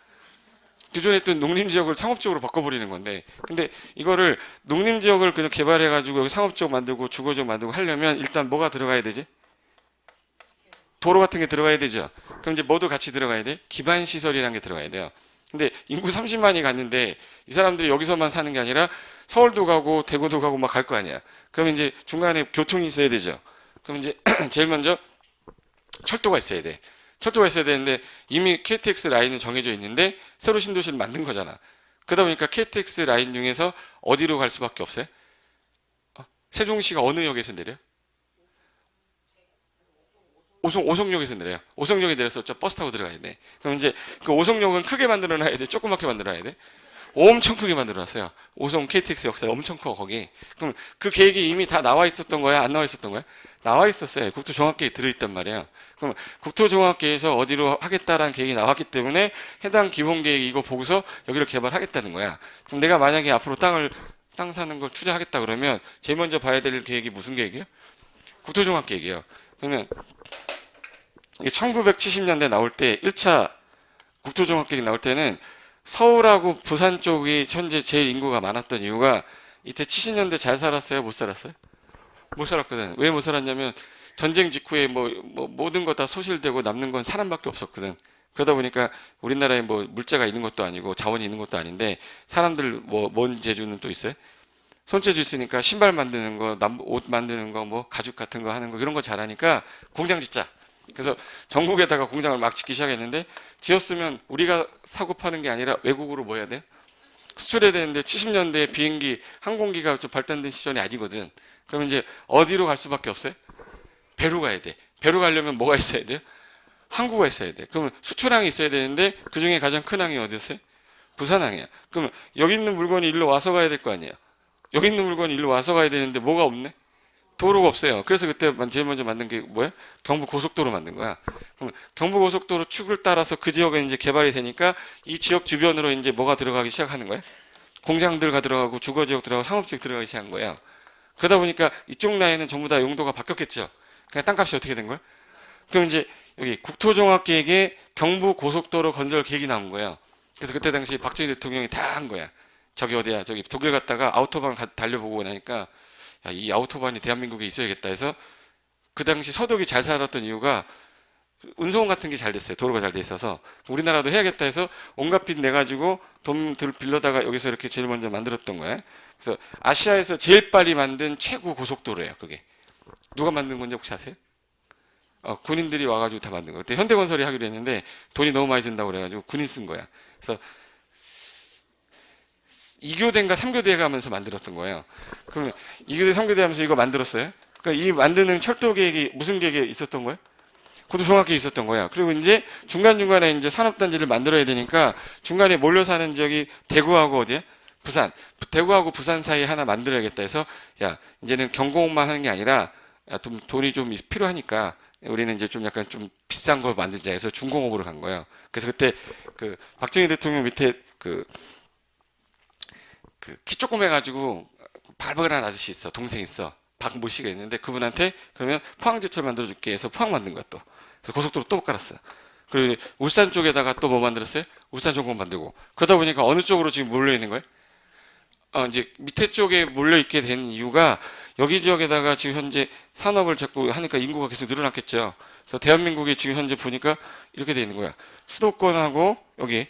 S1: 기존에 있던 농림지역을 상업지역으로 바꿔버리는 건데 근데 이거를 농림지역을 그냥 개발해가지고 여기 상업지역 만들고 주거지역 만들고 하려면 일단 뭐가 들어가야 되지? 도로 같은 게 들어가야 되죠. 그럼 이제 뭐도 같이 들어가야 돼? 기반시설이라는 게 들어가야 돼요. 근데 인구 30만이 갔는데 이 사람들이 여기서만 사는 게 아니라 서울도 가고 대구도 가고 막 갈 거 아니야. 그러면 이제 중간에 교통이 있어야 되죠. 그럼 이제 제일 먼저 철도가 있어야 돼. 철도가 있어야 되는데 이미 KTX 라인은 정해져 있는데 새로 신도시를 만든 거잖아. 그러다 보니까 KTX 라인 중에서 어디로 갈 수밖에 없어요? 세종시가 어느 역에서 내려? 오송역에서 내려요. 오송역에 내려서 저 버스 타고 들어가야 돼. 그럼 이제 그 오송역은 크게 만들어 놔야 돼? 조그맣게 만들어 놔야 돼? 엄청 크게 만들어 놨어요. 오송 KTX 역사 엄청 커 거기. 그럼 그 계획이 이미 다 나와 있었던 거야? 안 나와 있었던 거야? 나와 있었어요. 국토종합계획에 들어있단 말이야. 그럼 국토종합계획에서 어디로 하겠다라는 계획이 나왔기 때문에 해당 기본계획 이거 보고서 여기를 개발하겠다는 거야. 그럼 내가 만약에 앞으로 땅 사는 걸 투자하겠다 그러면 제일 먼저 봐야 될 계획이 무슨 계획이에요? 국토종합계획이에요. 그러면 이게 1970년대 나올 때 1차 국토종합계획 나올 때는 서울하고 부산 쪽이 현재 제일 인구가 많았던 이유가 이때 70년대 잘 살았어요? 못 살았어요? 못 살았거든. 왜 못 살았냐면 전쟁 직후에 뭐 모든 거 다 소실되고 남는 건 사람밖에 없었거든. 그러다 보니까 우리나라에 뭐 물자가 있는 것도 아니고 자원이 있는 것도 아닌데 사람들 뭔 재주는 또 있어요? 손재주 있으니까 신발 만드는 거, 옷 만드는 거, 뭐 가죽 같은 거 하는 거 이런 거 잘하니까 공장 짓자. 그래서 전국에다가 공장을 막 짓기 시작했는데 지었으면 우리가 사고 파는 게 아니라 외국으로 뭐 해야 돼요? 수출해야 되는데 70년대 비행기, 항공기가 좀 발달된 시절이 아니거든. 그러면 이제 어디로 갈 수밖에 없어요? 배로 가야 돼. 배로 가려면 뭐가 있어야 돼요? 항구가 있어야 돼. 그러면 수출항이 있어야 되는데 그 중에 가장 큰 항이 어디였어요? 부산항이야. 그러면 여기 있는 물건이 일로 와서 가야 될 거 아니에요. 여기 있는 물건이 일로 와서 가야 되는데 뭐가 없네? 도로가 없어요. 그래서 그때 제일 먼저 만든 게 뭐야? 경부고속도로 만든 거야. 그럼 경부고속도로 축을 따라서 그 지역에 이제 개발이 되니까 이 지역 주변으로 이제 뭐가 들어가기 시작하는 거야? 공장들가 들어가고 주거지역 들어가고 상업지역 들어가기 시작한 거예요. 그러다 보니까 이쪽 라인은 전부 다 용도가 바뀌었겠죠. 그냥 땅값이 어떻게 된 거야? 그럼 이제 여기 국토종합계획에 경부고속도로 건설 계획이 나온 거예요. 그래서 그때 당시 박정희 대통령이 다 한 거야. 저기 어디야? 저기 독일 갔다가 아우토반 달려보고 나니까 야, 이 아우토반이 대한민국에 있어야겠다 해서 그 당시 서독이 잘 살았던 이유가 운송 같은 게 잘 됐어요. 도로가 잘 돼 있어서 우리나라도 해야겠다 해서 온갖 빚 내가지고 돈들 빌려다가 여기서 이렇게 제일 먼저 만들었던 거예요. 그래서 아시아에서 제일 빨리 만든 최고 고속도로예요. 그게 누가 만든 건지 혹시 아세요? 군인들이 와가지고 다 만든 거. 그때 현대건설이 하기로 했는데 돈이 너무 많이 든다고 그래가지고 군인 쓴 거야. 그래서 2교대인가 3교대 가면서 만들었던 거예요. 그러면 2교대 3교대 하면서 이거 만들었어요. 그러니까 이 만드는 철도 계획이 무슨 계획이 있었던 거예요? 그것도 정확히 있었던 거야. 그리고 이제 중간중간에 이제 산업단지를 만들어야 되니까 중간에 몰려 사는 지역이 대구하고 어디야? 부산. 대구하고 부산 사이에 하나 만들어야겠다 해서 야, 이제는 경공업만 하는 게 아니라 야, 돈이 좀 필요하니까 우리는 이제 좀 약간 좀 비싼 걸 만들자 해서 중공업으로 간 거예요. 그래서 그때 그 박정희 대통령 밑에 그 키 조금 해가지고 발버그란 아저씨 있어. 동생 있어. 박모 씨가 있는데 그분한테 그러면 포항제철 만들어줄게 해서 포항 만든 거야 또. 그래서 고속도로 또 깔았어. 그리고 울산 쪽에다가 또 뭐 만들었어요? 울산 전공 만들고. 그러다 보니까 어느 쪽으로 지금 몰려 있는 거예요? 이제 밑에 쪽에 몰려 있게 된 이유가 여기 지역에다가 지금 현재 산업을 자꾸 하니까 인구가 계속 늘어났겠죠. 그래서 대한민국이 지금 현재 보니까 이렇게 돼 있는 거야. 수도권하고 여기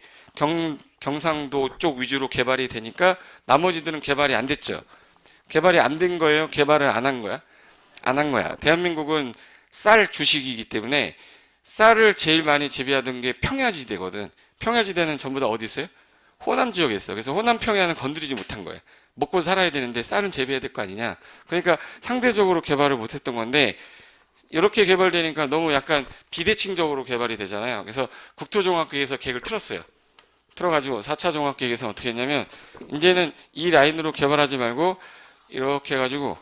S1: 경상도 쪽 위주로 개발이 되니까 나머지들은 개발이 안 됐죠. 개발이 안 된 거예요? 개발을 안 한 거야? 안 한 거야. 대한민국은 쌀 주식이기 때문에 쌀을 제일 많이 재배하던 게 평야지대거든. 평야지대는 전부 다 어디 있어요? 호남 지역에 있어. 그래서 호남 평야는 건드리지 못한 거예요. 먹고 살아야 되는데 쌀은 재배해야 될 거 아니냐. 그러니까 상대적으로 개발을 못했던 건데 이렇게 개발되니까 너무 약간 비대칭적으로 개발이 되잖아요. 그래서 국토종합계획에서 계획을 틀었어요. 틀어가지고 4차 종합계획에서 어떻게 했냐면 이제는 이 라인으로 개발하지 말고 이렇게 해가지고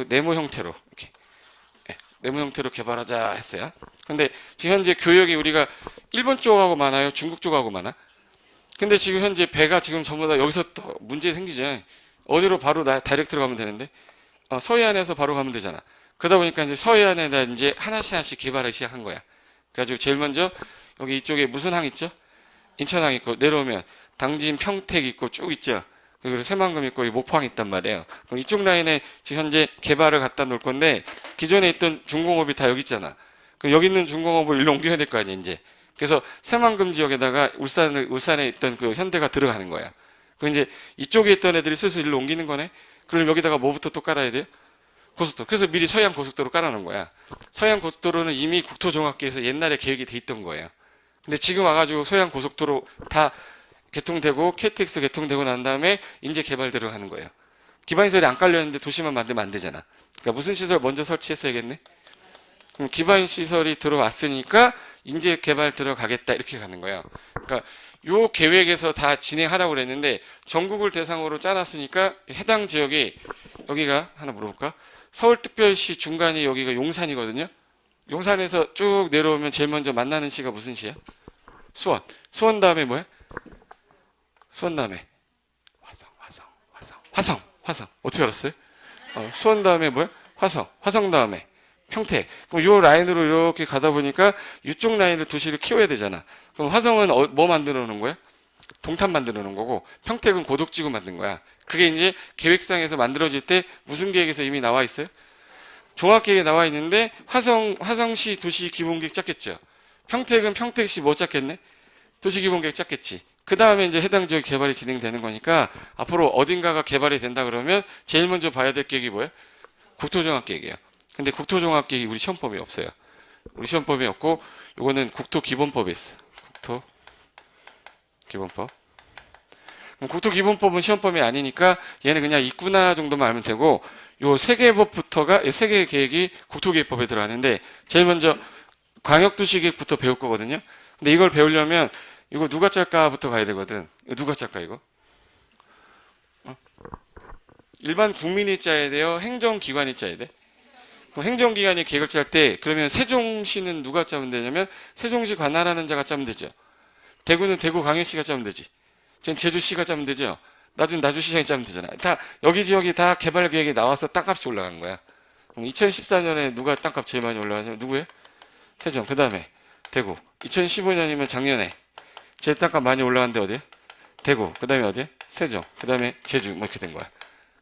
S1: 네모 형태로 이렇게 네모 형태로 개발하자 했어요. 근데 지금 현재 교역이 우리가 일본 쪽하고 많아요? 중국 쪽하고 많아? 근데 지금 현재 배가 지금 전부 다 여기서 또 문제 생기죠. 어디로 바로 다이렉트로 가면 되는데 서해안에서 바로 가면 되잖아. 그러다 보니까 이제 서해안에다 이제 하나씩 개발을 시작한 거야. 그래가지고 제일 먼저 여기 이쪽에 무슨 항 있죠? 인천항 있고 내려오면 당진 평택 있고 쭉 있죠. 그리고 새만금 있고 목포항 있단 말이에요. 그럼 이쪽 라인에 지금 현재 개발을 갖다 놓을 건데 기존에 있던 중공업이 다 여기 있잖아. 그럼 여기 있는 중공업을 일로 옮겨야 될 거 아니야 이제. 그래서 새만금 지역에다가 울산에 있던 그 현대가 들어가는 거야. 그럼 이제 이쪽에 있던 애들이 슬슬 일로 옮기는 거네. 그럼 여기다가 뭐부터 또 깔아야 돼요? 고속도로. 그래서 미리 서해안 고속도로 깔아놓은 거야. 서해안 고속도로는 이미 국토종합계획에서 옛날에 계획이 돼 있던 거예요. 근데 지금 와가지고 서해안 고속도로 다 개통되고 KTX 개통되고 난 다음에 이제 개발 들어가는 거예요. 기반시설이 안 깔렸는데 도시만 만들면 안 되잖아. 그러니까 무슨 시설 먼저 설치했어야겠네. 그럼 기반시설이 들어왔으니까 이제 개발 들어가겠다 이렇게 가는 거예요. 그러니까 요 계획에서 다 진행하라고 그랬는데 전국을 대상으로 짜놨으니까 해당 지역이 여기가 하나 물어볼까? 서울특별시 중간이 여기가 용산이거든요. 용산에서 쭉 내려오면 제일 먼저 만나는 시가 무슨 시야? 수원. 수원 다음에 뭐야? 수원 다음에 화성. 어떻게 알았어요? 수원 다음에 뭐야? 화성 다음에 평택. 그럼 요 라인으로 이렇게 가다 보니까 이쪽 라인을 도시를 키워야 되잖아. 그럼 화성은 뭐 만들어 놓은 거야? 동탄 만들어 놓은 거고 평택은 고덕지구 만든 거야. 그게 이제 계획상에서 만들어질 때 무슨 계획에서 이미 나와 있어요? 종합계획에 나와 있는데 화성시 도시기본계획 짰겠죠. 평택은 평택시 뭐 짰겠네? 도시기본계획 짰겠지. 그 다음에 이제 해당 지역 개발이 진행되는 거니까 앞으로 어딘가가 개발이 된다 그러면 제일 먼저 봐야 될 계획이 뭐예요? 국토종합계획이에요. 근데 국토종합계획이 우리 시험법에 없어요. 우리 시험법에 없고 요거는 국토기본법에 있어. 국토기본법. 국토기본법은 시험법이 아니니까 얘는 그냥 있구나 정도만 알면 되고 요 세계법부터가 세계 계획이 국토계획법에 들어가는데 제일 먼저 광역도시계획부터 배울 거거든요. 근데 이걸 배우려면 이거 누가 짤까부터 가야 되거든. 이거 누가 짤까 이거? 어? 일반 국민이 짜야 돼요? 행정기관이 짜야 돼? 그럼 행정기관이 계획을 짤 때 그러면 세종시는 누가 짜면 되냐면 세종시 관할하는 자가 짜면 되죠. 대구는 대구광역시가 짜면 되지. 지금 제주시가 짜면 되죠. 나중에 나주시장이 짜면 되잖아. 다 여기 지역이 다 개발 계획에 나와서 땅값이 올라간 거야. 그럼 2014년에 누가 땅값 제일 많이 올라가냐면 누구예요? 세종. 그 다음에 대구. 2015년이면 작년에 제일 땅값 많이 올라간데 어디에? 대구. 그 다음에 어디에? 세종. 그 다음에 제주. 뭐 이렇게 된 거야.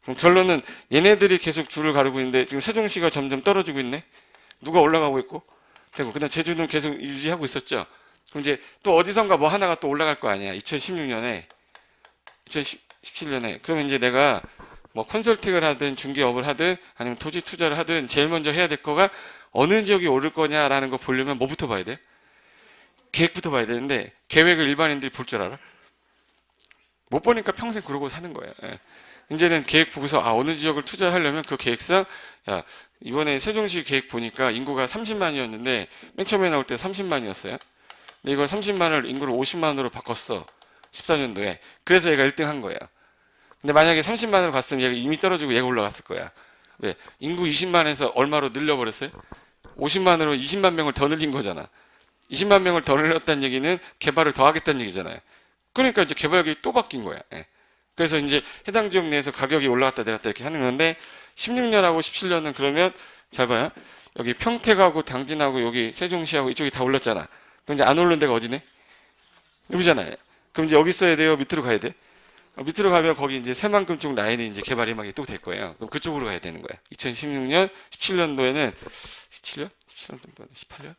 S1: 그럼 결론은 얘네들이 계속 줄을 가르고 있는데 지금 세종시가 점점 떨어지고 있네. 누가 올라가고 있고? 대구. 그다음 제주는 계속 유지하고 있었죠. 그럼 이제 또 어디선가 뭐 하나가 또 올라갈 거 아니야. 2016년에, 2017년에. 그러면 이제 내가 뭐 컨설팅을 하든 중개업을 하든 아니면 토지 투자를 하든 제일 먼저 해야 될 거가 어느 지역이 오를 거냐라는 거 보려면 뭐부터 봐야 돼? 계획부터 봐야 되는데 계획을 일반인들이 볼 줄 알아? 못 보니까 평생 그러고 사는 거야. 예. 이제는 계획 보고서 어느 지역을 투자하려면 그 계획상 야 이번에 세종시 계획 보니까 인구가 30만이었는데 맨 처음에 나올 때 30만이었어요. 근데 이걸 30만을 인구를 50만으로 바꿨어. 14년도에. 그래서 얘가 1등 한 거예요. 근데 만약에 30만으로 갔으면 얘가 이미 떨어지고 얘가 올라갔을 거야. 왜? 인구 20만에서 얼마로 늘려버렸어요? 50만으로 20만 명을 더 늘린 거잖아. 20만 명을 더 늘렸다는 얘기는 개발을 더 하겠다는 얘기잖아요. 그러니까 이제 개발 계획이 또 바뀐 거야. 예. 그래서 이제 해당 지역 내에서 가격이 올라갔다 내렸다 이렇게 하는 건데 16년하고 17년은 그러면 잘 봐요. 여기 평택하고 당진하고 여기 세종시하고 이쪽이 다 올랐잖아. 그럼 이제 안 오른 데가 어디네? 여기잖아요. 그럼 이제 여기 있어야 돼요? 밑으로 가야 돼? 밑으로 가면 거기 이제 새만금 쪽 라인이 이제 개발이 막 또 될 거예요. 그럼 그쪽으로 가야 되는 거야. 2016년, 17년도에는 17년? 17년? 18년?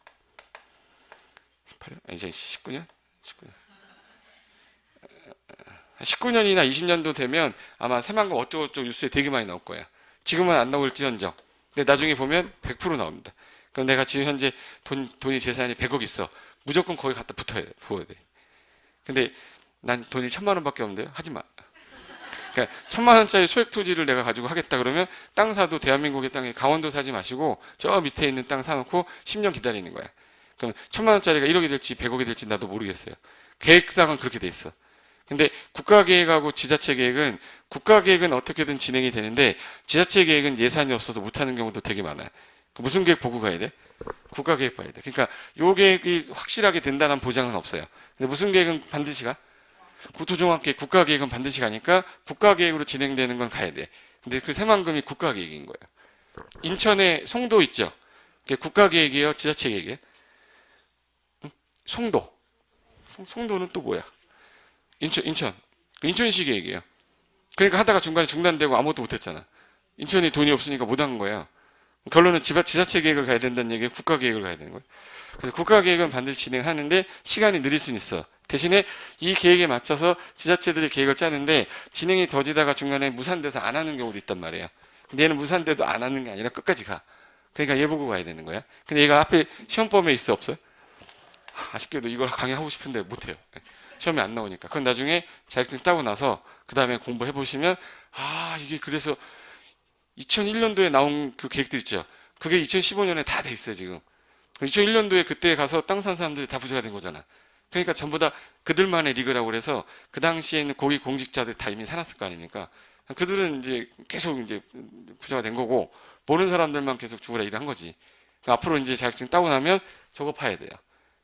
S1: 18년? 이제 19년? 19년. 19년이나 20년도 되면 아마 새만금 어쩌고저쩌고 뉴스에 되게 많이 나올 거야. 지금은 안 나올지언정. 근데 나중에 보면 100% 나옵니다. 그럼 내가 지금 현재 돈이 재산이 100억 있어. 무조건 거기 갖다 부어야 돼. 근데 난 돈이 1000만 원밖에 없는데요. 하지 마. 그러니까 1000만 원짜리 소액 토지를 내가 가지고 하겠다 그러면 땅 사도 대한민국의 땅에 강원도 사지 마시고 저 밑에 있는 땅 사놓고 10년 기다리는 거야. 그럼 1000만 원짜리가 1억이 될지 100억이 될지 나도 모르겠어요. 계획상은 그렇게 돼 있어. 근데 국가계획하고 지자체계획은 국가계획은 어떻게든 진행이 되는데 지자체계획은 예산이 없어서 못하는 경우도 되게 많아요. 무슨 계획 보고 가야 돼? 국가계획 봐야 돼. 그러니까 요 계획이 확실하게 된다는 보장은 없어요. 근데 무슨 계획은 반드시 가? 국토종합계획, 국가계획은 반드시 가니까 국가계획으로 진행되는 건 가야 돼. 근데 그 새만금이 국가계획인 거예요. 인천에 송도 있죠? 그게 국가계획이에요? 지자체계획이에요? 송도. 송도는 또 뭐야? 인천시 계획이에요. 그러니까 하다가 중간에 중단되고 아무것도 못했잖아. 인천이 돈이 없으니까 못한 거예요. 결론은 지자체 계획을 가야 된다는 얘기예요. 국가 계획을 가야 되는 거예요. 그래서 국가 계획은 반드시 진행하는데 시간이 느릴 수는 있어. 대신에 이 계획에 맞춰서 지자체들이 계획을 짜는데 진행이 더디다가 중간에 무산돼서 안 하는 경우도 있단 말이에요. 근데 얘는 무산돼도 안 하는 게 아니라 끝까지 가. 그러니까 얘 보고 가야 되는 거야. 근데 얘가 앞에 시험범위에 있어 없어요? 아쉽게도 이걸 강의하고 싶은데 못해요. 시험이 안 나오니까. 그건 나중에 자격증 따고 나서 그 다음에 공부를 해보시면 이게 그래서 2001년도에 나온 그 계획들 있죠. 그게 2015년에 다 돼 있어요 지금. 2001년도에 그때 가서 땅 산 사람들이 다 부자가 된 거잖아. 그러니까 전부 다 그들만의 리그라고 그래서 그 당시에 있는 고위 공직자들 다 이미 사놨을 거 아닙니까? 그들은 이제 계속 이제 부자가 된 거고 모르는 사람들만 계속 죽으라 일한 거지. 그러니까 앞으로 이제 자격증 따고 나면 저거 파야 돼요.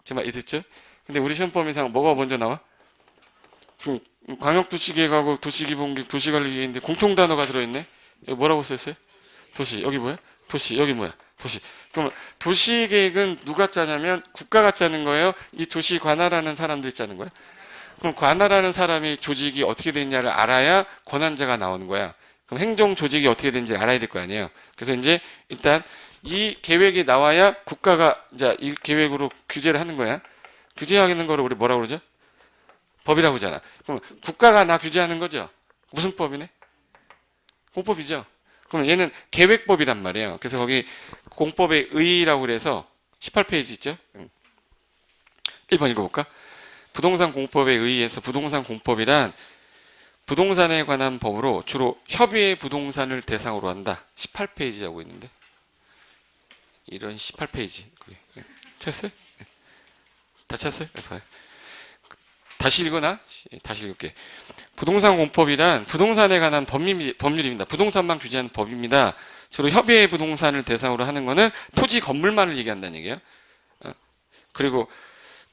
S1: 제 말 이해됐죠? 근데 우리 시험 범위상 뭐가 먼저 나와? 광역도시계획하고 도시기본계획, 도시관리계획인데 공통 단어가 들어있네. 여기 뭐라고 써있어요? 도시. 여기 뭐야? 도시. 여기 뭐야? 도시. 그럼 도시계획은 누가 짜냐면 국가가 짜는 거예요? 이 도시 관할하는 사람들이 짜는 거야? 그럼 관할하는 사람이 조직이 어떻게 되느냐를 알아야 권한자가 나오는 거야. 그럼 행정 조직이 어떻게 되는지 알아야 될 거 아니에요. 그래서 이제 일단 이 계획이 나와야 국가가 이제 이 계획으로 규제를 하는 거야. 규제하는 거를 우리 뭐라고 그러죠? 법이라고 하잖아. 그럼 국가가 나 규제하는 거죠? 무슨 법이네? 공법이죠. 그럼 얘는 계획법이란 말이에요. 그래서 거기 공법의 의의라고 그래서 18페이지 있죠? 1번 읽어볼까? 부동산 공법에 의해서 부동산 공법이란 부동산에 관한 법으로 주로 협의의 부동산을 대상으로 한다. 18페이지 하고 있는데 이런 18페이지 찾았어요? 다 찾았어요? 봐요. 다시 읽어나? 다시 읽을게. 부동산 공법이란 부동산에 관한 법률입니다. 부동산만 규제하는 법입니다. 주로 협의의 부동산을 대상으로 하는 거는 토지 건물만을 얘기한다는 얘기예요. 그리고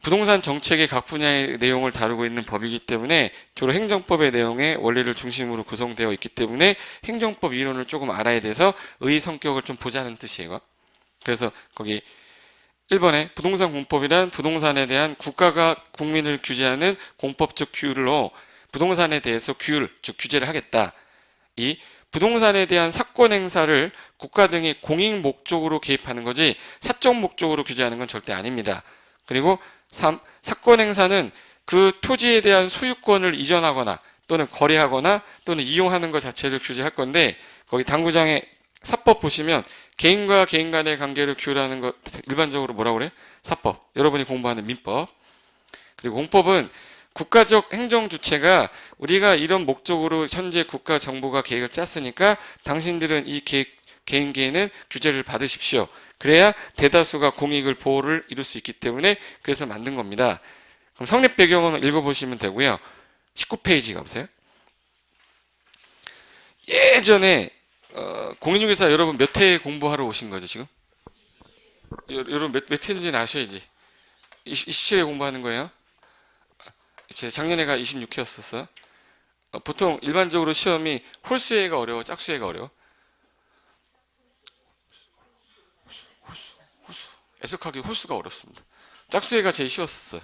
S1: 부동산 정책의 각 분야의 내용을 다루고 있는 법이기 때문에 주로 행정법의 내용의 원리를 중심으로 구성되어 있기 때문에 행정법 이론을 조금 알아야 돼서 의 성격을 좀 보자는 뜻이에요. 그래서 거기 1번에 부동산 공법이란 부동산에 대한 국가가 국민을 규제하는 공법적 규율로 부동산에 대해서 규율, 즉 규제를 하겠다. 이 부동산에 대한 사권 행사를 국가 등이 공익 목적으로 개입하는 거지 사적 목적으로 규제하는 건 절대 아닙니다. 그리고 3. 사권 행사는 그 토지에 대한 소유권을 이전하거나 또는 거래하거나 또는 이용하는 것 자체를 규제할 건데 거기 당구장의 사법 보시면 개인과 개인 간의 관계를 규율하는 것 일반적으로 뭐라고 그래? 사법. 여러분이 공부하는 민법. 그리고 공법은 국가적 행정 주체가 우리가 이런 목적으로 현재 국가 정부가 계획을 짰으니까 당신들은 이 개인계에는 규제를 받으십시오. 그래야 대다수가 공익을 보호를 이룰 수 있기 때문에 그래서 만든 겁니다. 그럼 성립 배경은 읽어보시면 되고요. 19페이지 가보세요. 예전에 공인중개사 여러분 몇 회 공부하러 오신 거죠 지금? 여러분 몇 회인지는 아셔야지. 27회 공부하는 거예요. 제 작년에가 26회였었어. 보통 일반적으로 시험이 홀수회가 어려워, 짝수회가 어려워. 홀수. 애석하게 홀수가 어렵습니다. 짝수회가 제일 쉬웠었어요.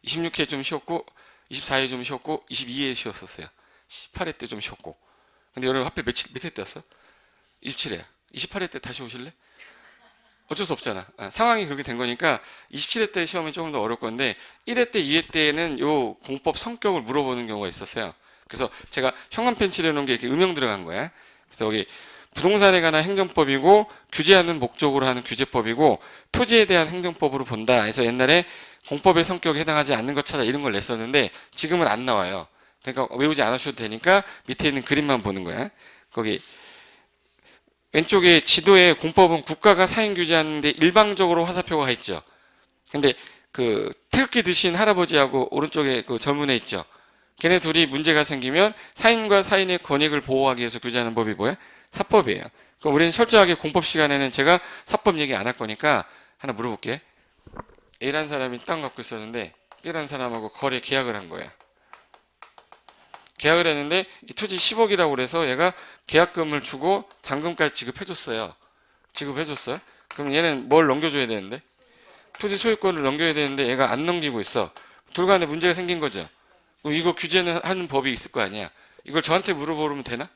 S1: 26회 좀 쉬웠고, 24회 좀 쉬웠고, 22회 쉬웠었어요. 18회 때 좀 쉬웠고. 근데 여러분 하필 몇 회 때였어? 27회. 28회 때 다시 오실래? 어쩔 수 없잖아. 상황이 그렇게 된 거니까 27회 때 시험이 조금 더 어려울 건데 1회 때, 2회 때는 요 공법 성격을 물어보는 경우가 있었어요. 그래서 제가 형광펜 칠해놓은 게 이렇게 음영 들어간 거야. 그래서 여기 부동산에 관한 행정법이고 규제하는 목적으로 하는 규제법이고 토지에 대한 행정법으로 본다. 해서 옛날에 공법의 성격에 해당하지 않는 것 찾아 이런 걸 냈었는데 지금은 안 나와요. 그러니까 외우지 않으셔도 되니까 밑에 있는 그림만 보는 거야. 거기 왼쪽에 지도에 공법은 국가가 사행 규제하는데 일방적으로 화살표가 가 있죠. 근데 그 태극기 드신 할아버지하고 오른쪽에 그 젊은 애 있죠. 걔네 둘이 문제가 생기면 사인과 사인의 권익을 보호하기 위해서 규제하는 법이 뭐야? 사법이에요. 그럼 우리는 철저하게 공법 시간에는 제가 사법 얘기 안 할 거니까 하나 물어볼게. A라는 사람이 땅 갖고 있었는데 B라는 사람하고 거래 계약을 한 거야. 계약을 했는데 이 토지 10억이라고 그래서 얘가 계약금을 주고 잔금까지 지급해줬어요. 지급해줬어요. 그럼 얘는 뭘 넘겨줘야 되는데? 토지 소유권을 넘겨야 되는데 얘가 안 넘기고 있어. 둘 간에 문제가 생긴 거죠. 이거 규제는 하는 법이 있을 거 아니야. 이걸 저한테 물어보면 되나?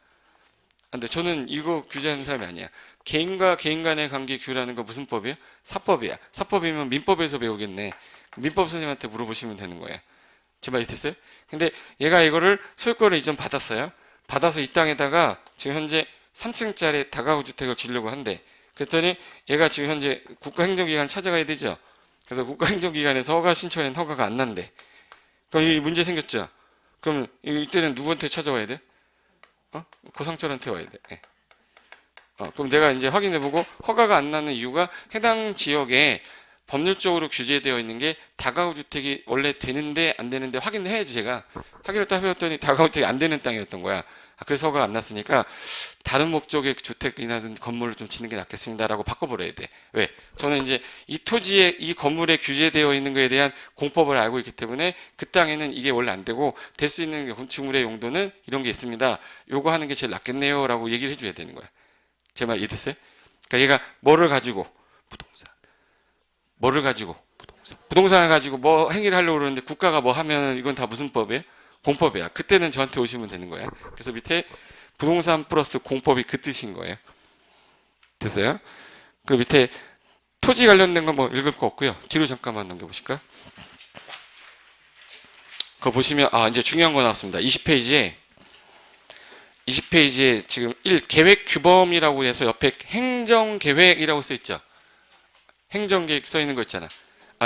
S1: 안 돼. 저는 이거 규제하는 사람이 아니야. 개인과 개인 간의 관계 규율하는 거 무슨 법이야? 사법이야. 사법이면 민법에서 배우겠네. 민법 선생님한테 물어보시면 되는 거야. 제 말 이해됐어요? 근데 얘가 이거를 소유권을 이전 받았어요. 받아서 이 땅에다가 지금 현재 3층짜리 다가구 주택을 지으려고 한대. 그랬더니 얘가 지금 현재 국가행정기관 찾아가야 되죠. 그래서 국가행정기관에서 허가 신청엔 허가가 안 난대. 그럼 이 문제 생겼죠. 그럼 이때는 누구한테 찾아와야 돼? 고상철한테 와야 돼. 네. 그럼 내가 이제 확인해보고 허가가 안 나는 이유가 해당 지역에 법률적으로 규제되어 있는 게 다가구 주택이 원래 되는데 안 되는데 확인을 해야지. 제가 확인을 딱 해봤더니 다가구 주택이 안 되는 땅이었던 거야. 그래서 허가가 안 났으니까 다른 목적의 주택이나 건물을 좀 짓는 게 낫겠습니다라고 바꿔버려야 돼. 왜? 저는 이제 이 토지에 이 건물에 규제되어 있는 것에 대한 공법을 알고 있기 때문에 그 땅에는 이게 원래 안 되고 될 수 있는 건축물의 용도는 이런 게 있습니다. 요거 하는 게 제일 낫겠네요라고 얘기를 해줘야 되는 거야. 제 말 이해됐어요? 그러니까 얘가 뭐를 가지고 부동산 뭐를 가지고 부동산을 가지고 뭐 행위를 하려고 그러는데 국가가 뭐 하면 이건 다 무슨 법이에요? 공법이야. 그때는 저한테 오시면 되는 거예요. 그래서 밑에 부동산 플러스 공법이 그 뜻인 거예요. 됐어요? 그 밑에 토지 관련된 건 뭐 읽을 거 없고요. 뒤로 잠깐만 넘겨보실까? 그거 보시면 이제 중요한 거 나왔습니다. 20페이지에 지금 1 계획 규범이라고 해서 옆에 행정계획이라고 써 있죠. 행정계획 써 있는 거 있잖아.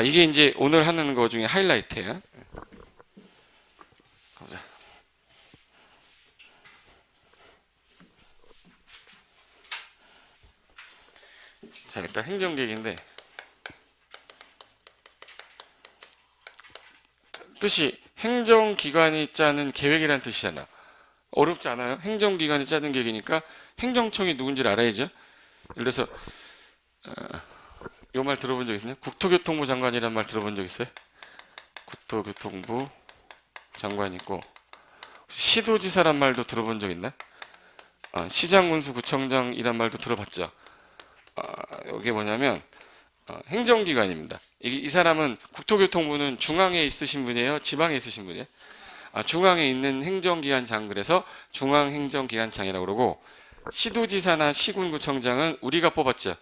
S1: 이게 이제 오늘 하는 거 중에 하이라이트예요. 가보자. 자, 일단 행정계획인데 뜻이 행정기관이 짜는 계획이란 뜻이잖아. 어렵지 않아요? 행정기관이 짜는 계획이니까 행정청이 누군지를 알아야죠. 예를 들어서 이 말 들어본 적 있나요? 국토교통부 장관이란 말 들어본 적 있어요? 국토교통부 장관 있고, 시도지사란 말도 들어본 적 있나? 시장군수 구청장이란 말도 들어봤죠. 이게 뭐냐면 행정기관입니다. 이 사람은 국토교통부는 중앙에 있으신 분이에요? 지방에 있으신 분이에요? 중앙에 있는 행정기관장, 그래서 중앙행정기관장이라고 그러고, 시도지사나 시군구청장은 우리가 뽑았죠.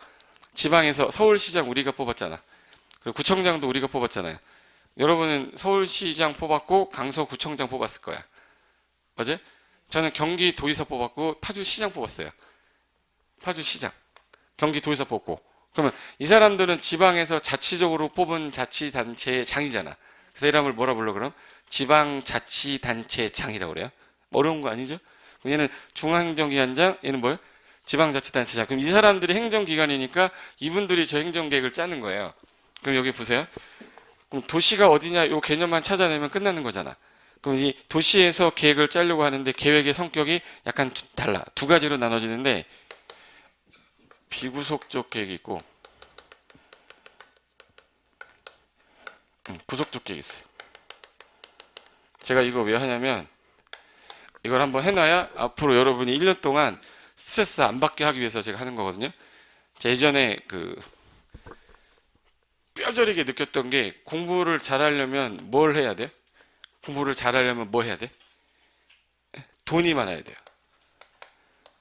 S1: 지방에서 서울시장 우리가 뽑았잖아. 그리고 구청장도 우리가 뽑았잖아요. 여러분은 서울시장 뽑았고 강서구청장 뽑았을 거야. 맞아요? 저는 경기도지사 뽑았고 파주시장 뽑았어요. 파주시장, 경기도지사 뽑고. 그러면 이 사람들은 지방에서 자치적으로 뽑은 자치단체의 장이잖아. 그래서 이름을 뭐라 불러 그럼? 지방자치단체장이라고 그래요. 어려운 거 아니죠? 그럼 얘는 중앙행정기관장, 얘는 뭐예요? 지방자치단체장. 그럼 이 사람들이 행정기관이니까 이분들이 저 행정계획을 짜는 거예요. 그럼 여기 보세요. 그럼 도시가 어디냐 이 개념만 찾아내면 끝나는 거잖아. 그럼 이 도시에서 계획을 짜려고 하는데 계획의 성격이 약간 달라. 두 가지로 나눠지는데 비구속적 계획이 있고 구속적 계획이 있어요. 제가 이거 왜 하냐면 이걸 한번 해놔야 앞으로 여러분이 1년 동안 스트레스 안 받게 하기 위해서 제가 하는 거거든요. 제가 예전에 뼈저리게 느꼈던 게 공부를 잘하려면 뭘 해야 돼? 공부를 잘하려면 뭐 해야 돼? 돈이 많아야 돼요.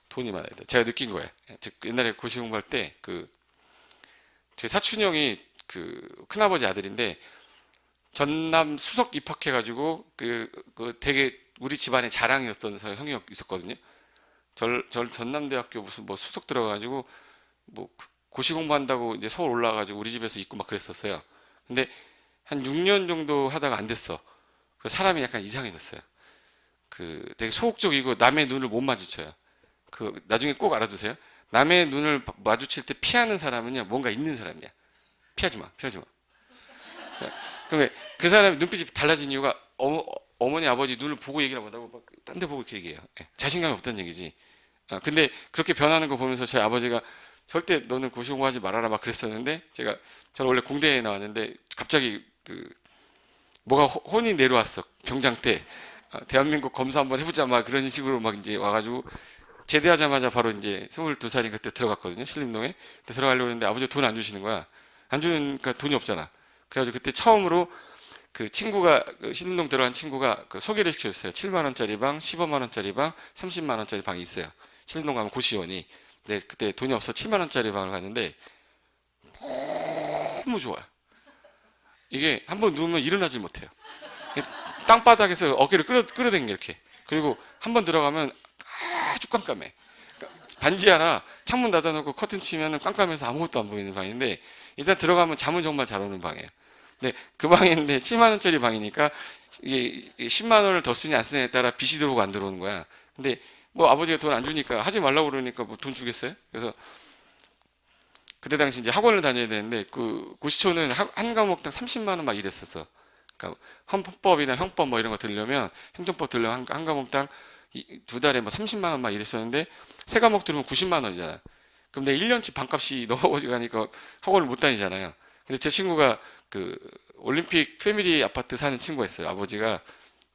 S1: 돈이 많아야 돼. 제가 느낀 거예요. 옛날에 고시 공부할 때 제 사촌 형이 큰아버지 아들인데 전남 수석 입학해가지고 되게 우리 집안의 자랑이었던 형이 있었거든요. 전남대학교 무슨 뭐 수석 들어가가지고 뭐 고시 공부한다고 이제 서울 올라가가지고 우리 집에서 있고 막 그랬었어요. 근데 한 6년 정도 하다가 안 됐어. 사람이 약간 이상해졌어요. 되게 소극적이고 남의 눈을 못 마주쳐요. 나중에 꼭 알아두세요. 남의 눈을 마주칠 때 피하는 사람은요, 뭔가 있는 사람이야. 피하지 마, 피하지 마. 그러면 그 사람의 눈빛이 달라진 이유가 어머니 아버지 눈을 보고 얘기를 못하고 딴 데 보고 이렇게 얘기해요. 자신감이 없다는 얘기지. 근데 그렇게 변하는 거 보면서 저희 아버지가 절대 너는 고시 공부하지 말아라 막 그랬었는데 저는 원래 공대에 나왔는데 갑자기 뭐가 혼이 내려왔어. 병장 때 대한민국 검사 한번 해보자 막 그런 식으로 막 이제 와가지고 제대하자마자 바로 이제 22살인 그때 들어갔거든요. 신림동에. 그때 들어가려고 했는데 아버지가 돈 안 주시는 거야. 안 주니까 돈이 없잖아. 그래가지고 그때 처음으로 친구가 신림동 들어간 친구가 소개를 시켜줬어요. 7만 원짜리 방, 15만 원짜리 방, 30만 원짜리 방이 있어요. 신림동 가면 고시원이. 근데 그때 돈이 없어 7만 원짜리 방을 갔는데 너무 좋아요. 이게 한번 누우면 일어나질 못해요. 땅바닥에서 어깨를 끌어당겨 이렇게. 그리고 한번 들어가면 아주 깜깜해. 반지 하나 창문 닫아놓고 커튼 치면 깜깜해서 아무것도 안 보이는 방인데 일단 들어가면 잠은 정말 잘 오는 방이에요. 근데 그 방인데 7만 원짜리 방이니까 이게 10만 원을 더 쓰냐 안 쓰냐에 따라 빚이 들어오고 안 들어오는 거야. 근데 뭐 아버지가 돈 안 주니까 하지 말라고 그러니까 뭐 돈 주겠어요? 그래서 그때 당시 이제 학원을 다녀야 되는데 고시초는 한 과목당 30만 원 막 이랬었어. 그러니까 헌법이나 형법 뭐 이런 거 들으려면 행정법 들으려면 한 과목당 두 달에 뭐 30만 원 막 이랬었는데 세 과목 들으면 90만 원이잖아. 그럼 내 1년치 반값이 넘어가니까 학원을 못 다니잖아요. 근데 제 친구가 올림픽 패밀리 아파트 사는 친구가 있어요. 아버지가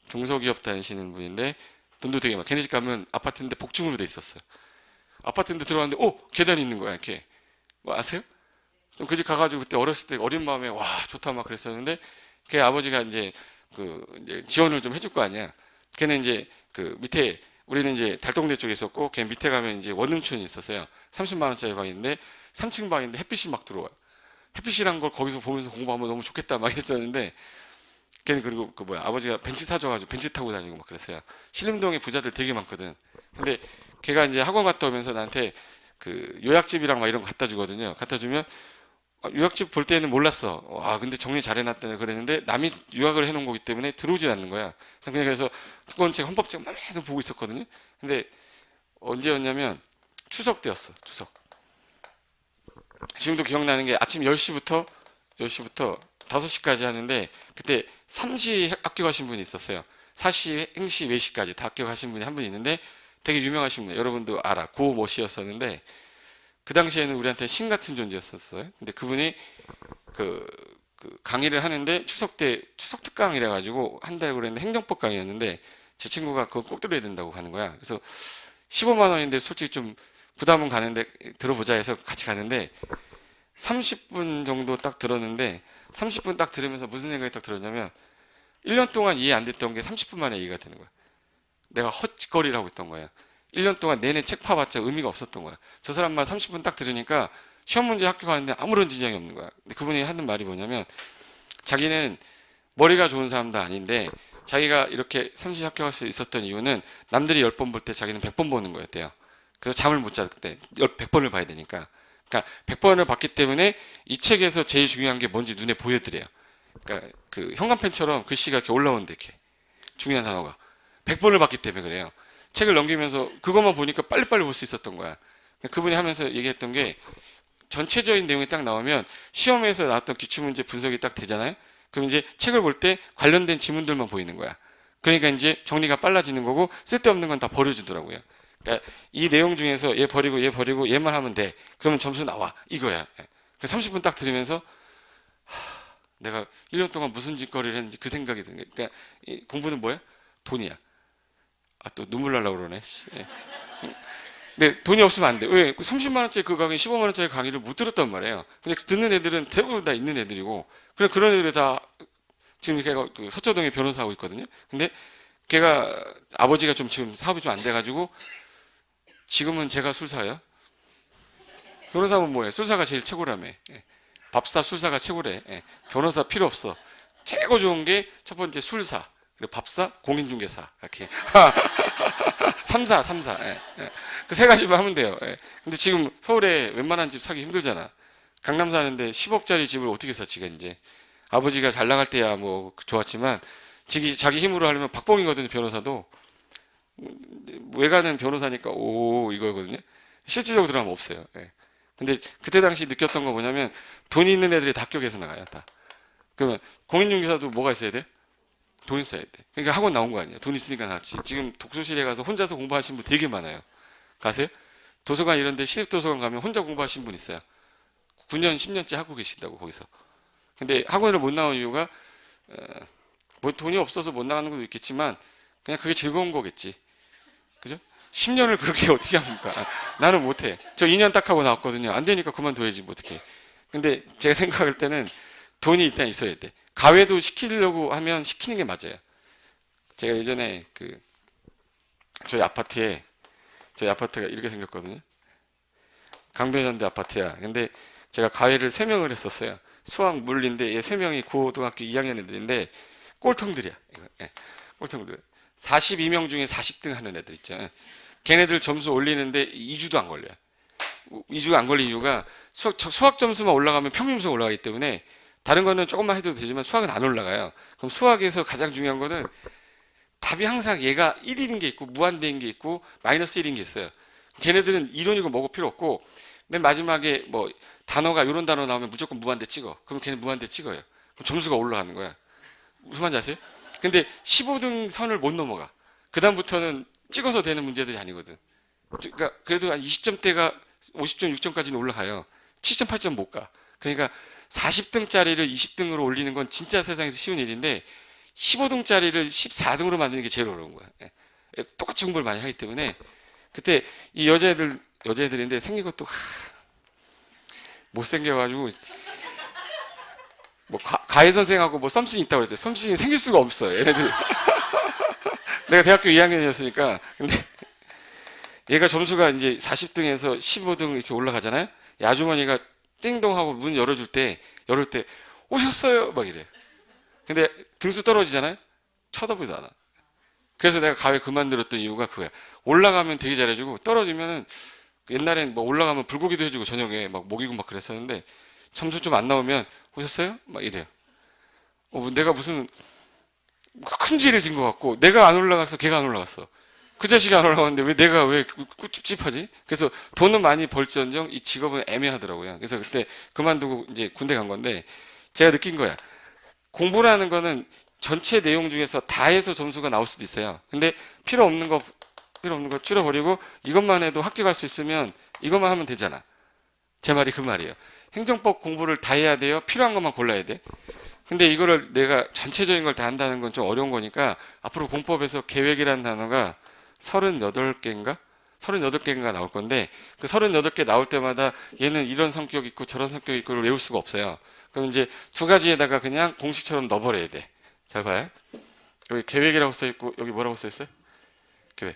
S1: 중소기업 다니시는 분인데 돈도 되게 많아. 걔네 집 가면 아파트인데 복층으로 돼 있었어요. 아파트인데 들어갔는데 계단이 있는 거야. 이렇게. 뭐 아세요? 그 집 가가지고 그때 어렸을 때 어린 마음에 와 좋다 막 그랬었는데 걔 아버지가 이제 이제 지원을 좀 해줄 거 아니야. 걔는 이제 밑에 우리는 이제 달동네 쪽에 있었고 걔 밑에 가면 이제 원룸촌이 있었어요. 30만 원짜리 방인데 3층 방인데 햇빛이 막 들어와요. 햇빛이란 걸 거기서 보면서 공부하면 너무 좋겠다 막 했었는데 걔는 그리고 아버지가 벤츠 사줘가지고 벤츠 타고 다니고 막 그랬어요. 신림동에 부자들 되게 많거든. 근데 걔가 이제 학원 갔다 오면서 나한테 요약집이랑 막 이런 거 갖다 주거든요. 갖다 주면 요약집 볼 때는 몰랐어. 와, 근데 정리 잘 해놨다 그랬는데 남이 요약을 해놓은 거기 때문에 들어오질 않는 거야. 그래서 특권책, 헌법책 막 계속 보고 있었거든요. 근데 언제였냐면 추석 때였어. 추석. 지금도 기억나는 게 아침 10시부터 5시까지 하는데 그때 삼시 학교 가신 분이 있었어요. 사시, 행시, 외시까지 다 학교 가신 분이 한 분 있는데 되게 유명하신 분, 여러분도 알아. 고 모 씨였었는데 그 당시에는 우리한테 신 같은 존재였었어요. 근데 그분이 그, 그 강의를 하는데 추석 때 추석 특강이래 가지고 한다고 그랬는데 행정법 강의였는데 제 친구가 그거 꼭 들어야 된다고 하는 거야. 그래서 15만 원인데 솔직히 좀 부담은 가는데 들어보자 해서 같이 가는데 30분 정도 딱 들었는데 30분 딱 들으면서 무슨 생각이 딱 들었냐면 1년 동안 이해 안 됐던 게 30분 만에 이해가 되는 거야. 내가 헛짓거리를 하고 있던 거야. 1년 동안 내내 책 파봤자 의미가 없었던 거야. 저 사람 말 30분 딱 들으니까 시험 문제 학교 가는데 아무런 지장이 없는 거야. 근데 그분이 하는 말이 뭐냐면 자기는 머리가 좋은 사람도 아닌데 자기가 이렇게 30 학교 갈 수 있었던 이유는 남들이 10번 볼 때 자기는 100번 보는 거였대요. 그래서 잠을 못 잤대. 100번을 봐야 되니까. 그러니까 100번을 봤기 때문에 이 책에서 제일 중요한 게 뭔지 눈에 보여드려요. 그러니까 그 형광펜처럼 글씨가 이렇게 올라오는데 이렇게 중요한 단어가 100번을 봤기 때문에 그래요. 책을 넘기면서 그것만 보니까 빨리빨리 볼 수 있었던 거야. 그분이 하면서 얘기했던 게 전체적인 내용이 딱 나오면 시험에서 나왔던 기출문제 분석이 딱 되잖아요. 그럼 이제 책을 볼 때 관련된 지문들만 보이는 거야. 그러니까 이제 정리가 빨라지는 거고 쓸데없는 건 다 버려주더라고요. 그러니까 이 내용 중에서 얘 버리고 얘 버리고 얘만 하면 돼. 그러면 점수 나와. 이거야. 30분 딱 들으면서 내가 1년 동안 무슨 짓거리를 했는지 그 생각이 드는 거야. 그러니까 이 공부는 뭐야? 돈이야. 아, 또 눈물 날라 그러네. 예. 근데 돈이 없으면 안 돼. 왜? 30만 원짜리 그 강의, 15만 원짜리 강의를 못 들었단 말이에요. 근데 듣는 애들은 대부분 다 있는 애들이고, 그래 그런 애들이 다 지금 걔가 그 서초동에 변호사 하고 있거든요. 근데 걔가 아버지가 좀 지금 사업이 좀 안 돼가지고 지금은 제가 술사예요. 변호사면 뭐예요? 술사가 제일 최고라며. 예. 밥사, 술사가 최고래. 예. 변호사 필요 없어. 최고 좋은 게 첫 번째 술사, 그리고 밥사, 공인중개사 이렇게. 3사, 3사. 예. 예. 그 세 가지만 하면 돼요. 예. 근데 지금 서울에 웬만한 집 사기 힘들잖아. 강남 사는데 10억짜리 집을 어떻게 사, 지가 이제. 아버지가 잘 나갈 때야 뭐 좋았지만 자기 힘으로 하려면 박봉이거든요, 변호사도. 외가는 변호사니까 오 이거거든요. 실질적으로 들어가면 없어요. 예. 근데 그때 당시 느꼈던 거 뭐냐면 돈 있는 애들이 다 합격해서 나가요, 다. 그러면 공인중개사도 뭐가 있어야 돼? 돈 있어야 돼. 그러니까 학원 나온 거 아니야. 돈 있으니까 나왔지. 지금 독서실에 가서 혼자서 공부하시는 분 되게 많아요. 가세요? 도서관 이런 데 시립도서관 가면 혼자 공부하신 분 있어요. 9년, 10년째 하고 계신다고 거기서. 근데 학원을 못 나온 이유가 뭐 돈이 없어서 못 나가는 것도 있겠지만 그냥 그게 즐거운 거겠지. 그죠? 10년을 그렇게 어떻게 합니까? 나는 못해. 저 2년 딱 하고 나왔거든요. 안 되니까 그만둬야지 뭐 어떻게. 근데 제가 생각할 때는 돈이 일단 있어야 돼. 가외도 시키려고 하면 시키는 게 맞아요. 제가 예전에 저희 아파트가 이렇게 생겼거든요. 강변현대 아파트야. 근데 제가 가외를 3명을 했었어요. 수학, 물리인데 얘 3명이 고등학교 2학년 애들인데 꼴통들이야. 예, 꼴통들. 42명 중에 40등 하는 애들 있죠. 걔네들 점수 올리는데 2주도 안 걸려요. 2주가 안 걸린 이유가 수학 점수만 올라가면 평균 점수가 올라가기 때문에 다른 거는 조금만 해도 되지만 수학은 안 올라가요. 그럼 수학에서 가장 중요한 거는 답이 항상 얘가 1인 게 있고 무한대인 게 있고 마이너스 1인 게 있어요. 걔네들은 이론이고 뭐고 필요 없고 맨 마지막에 뭐 단어가 이런 단어 나오면 무조건 무한대 찍어. 그럼 걔는 무한대 찍어요. 그럼 점수가 올라가는 거야. 무슨 말인지 아세요? 근데 15등 선을 못 넘어가. 그 다음부터는 찍어서 되는 문제들이 아니거든. 그러니까 그래도 한 20점대가 50점, 6점까지는 올라가요. 7점, 8점 못 가. 그러니까 40등짜리를 20등으로 올리는 건 진짜 세상에서 쉬운 일인데 15등짜리를 14등으로 만드는 게 제일 어려운 거야. 예. 똑같이 공부를 많이 하기 때문에 그때 이 여자애들인데 생긴 것도 못생겨가지고 뭐 가해 선생하고 뭐 썸씽이 있다고 그랬죠. 썸씽이 생길 수가 없어요. 얘네들. 내가 대학교 2학년이었으니까. 근데 얘가 점수가 이제 40등에서 15등 이렇게 올라가잖아요. 이 아주머니가 띵동하고 문 열어줄 때 오셨어요 막 이래. 근데 등수 떨어지잖아요. 쳐다보지도 않아. 그래서 내가 가회 그만들었던 이유가 그거야. 올라가면 되게 잘해주고 떨어지면은 옛날엔 뭐 올라가면 불고기도 해주고 저녁에 막 먹이고 막 그랬었는데 점수 좀 안 나오면 오셨어요? 막 이래요. 내가 무슨 큰 죄를 진 것 같고 내가 안 올라가서 걔가 안 올라갔어. 그 자식이 안 올라갔는데 왜 내가 왜 찝찝하지? 그래서 돈은 많이 벌지언정 이 직업은 애매하더라고요. 그래서 그때 그만두고 이제 군대 간 건데 제가 느낀 거야. 공부라는 거는 전체 내용 중에서 다 해서 점수가 나올 수도 있어요. 근데 필요 없는 거 줄여버리고 이것만 해도 학교 갈 수 있으면 이것만 하면 되잖아. 제 말이 그 말이에요. 행정법 공부를 다 해야 돼요. 필요한 것만 골라야 돼. 근데 이거를 내가 전체적인 걸 다 한다는 건 좀 어려운 거니까 앞으로 공법에서 계획이라는 단어가 38개인가? 38개인가 나올 건데 그 38개 나올 때마다 얘는 이런 성격 있고 저런 성격 있고를 외울 수가 없어요. 그럼 이제 두 가지에다가 그냥 공식처럼 넣어버려야 돼. 잘 봐요. 여기 계획이라고 써있고 여기 뭐라고 써있어요? 계획.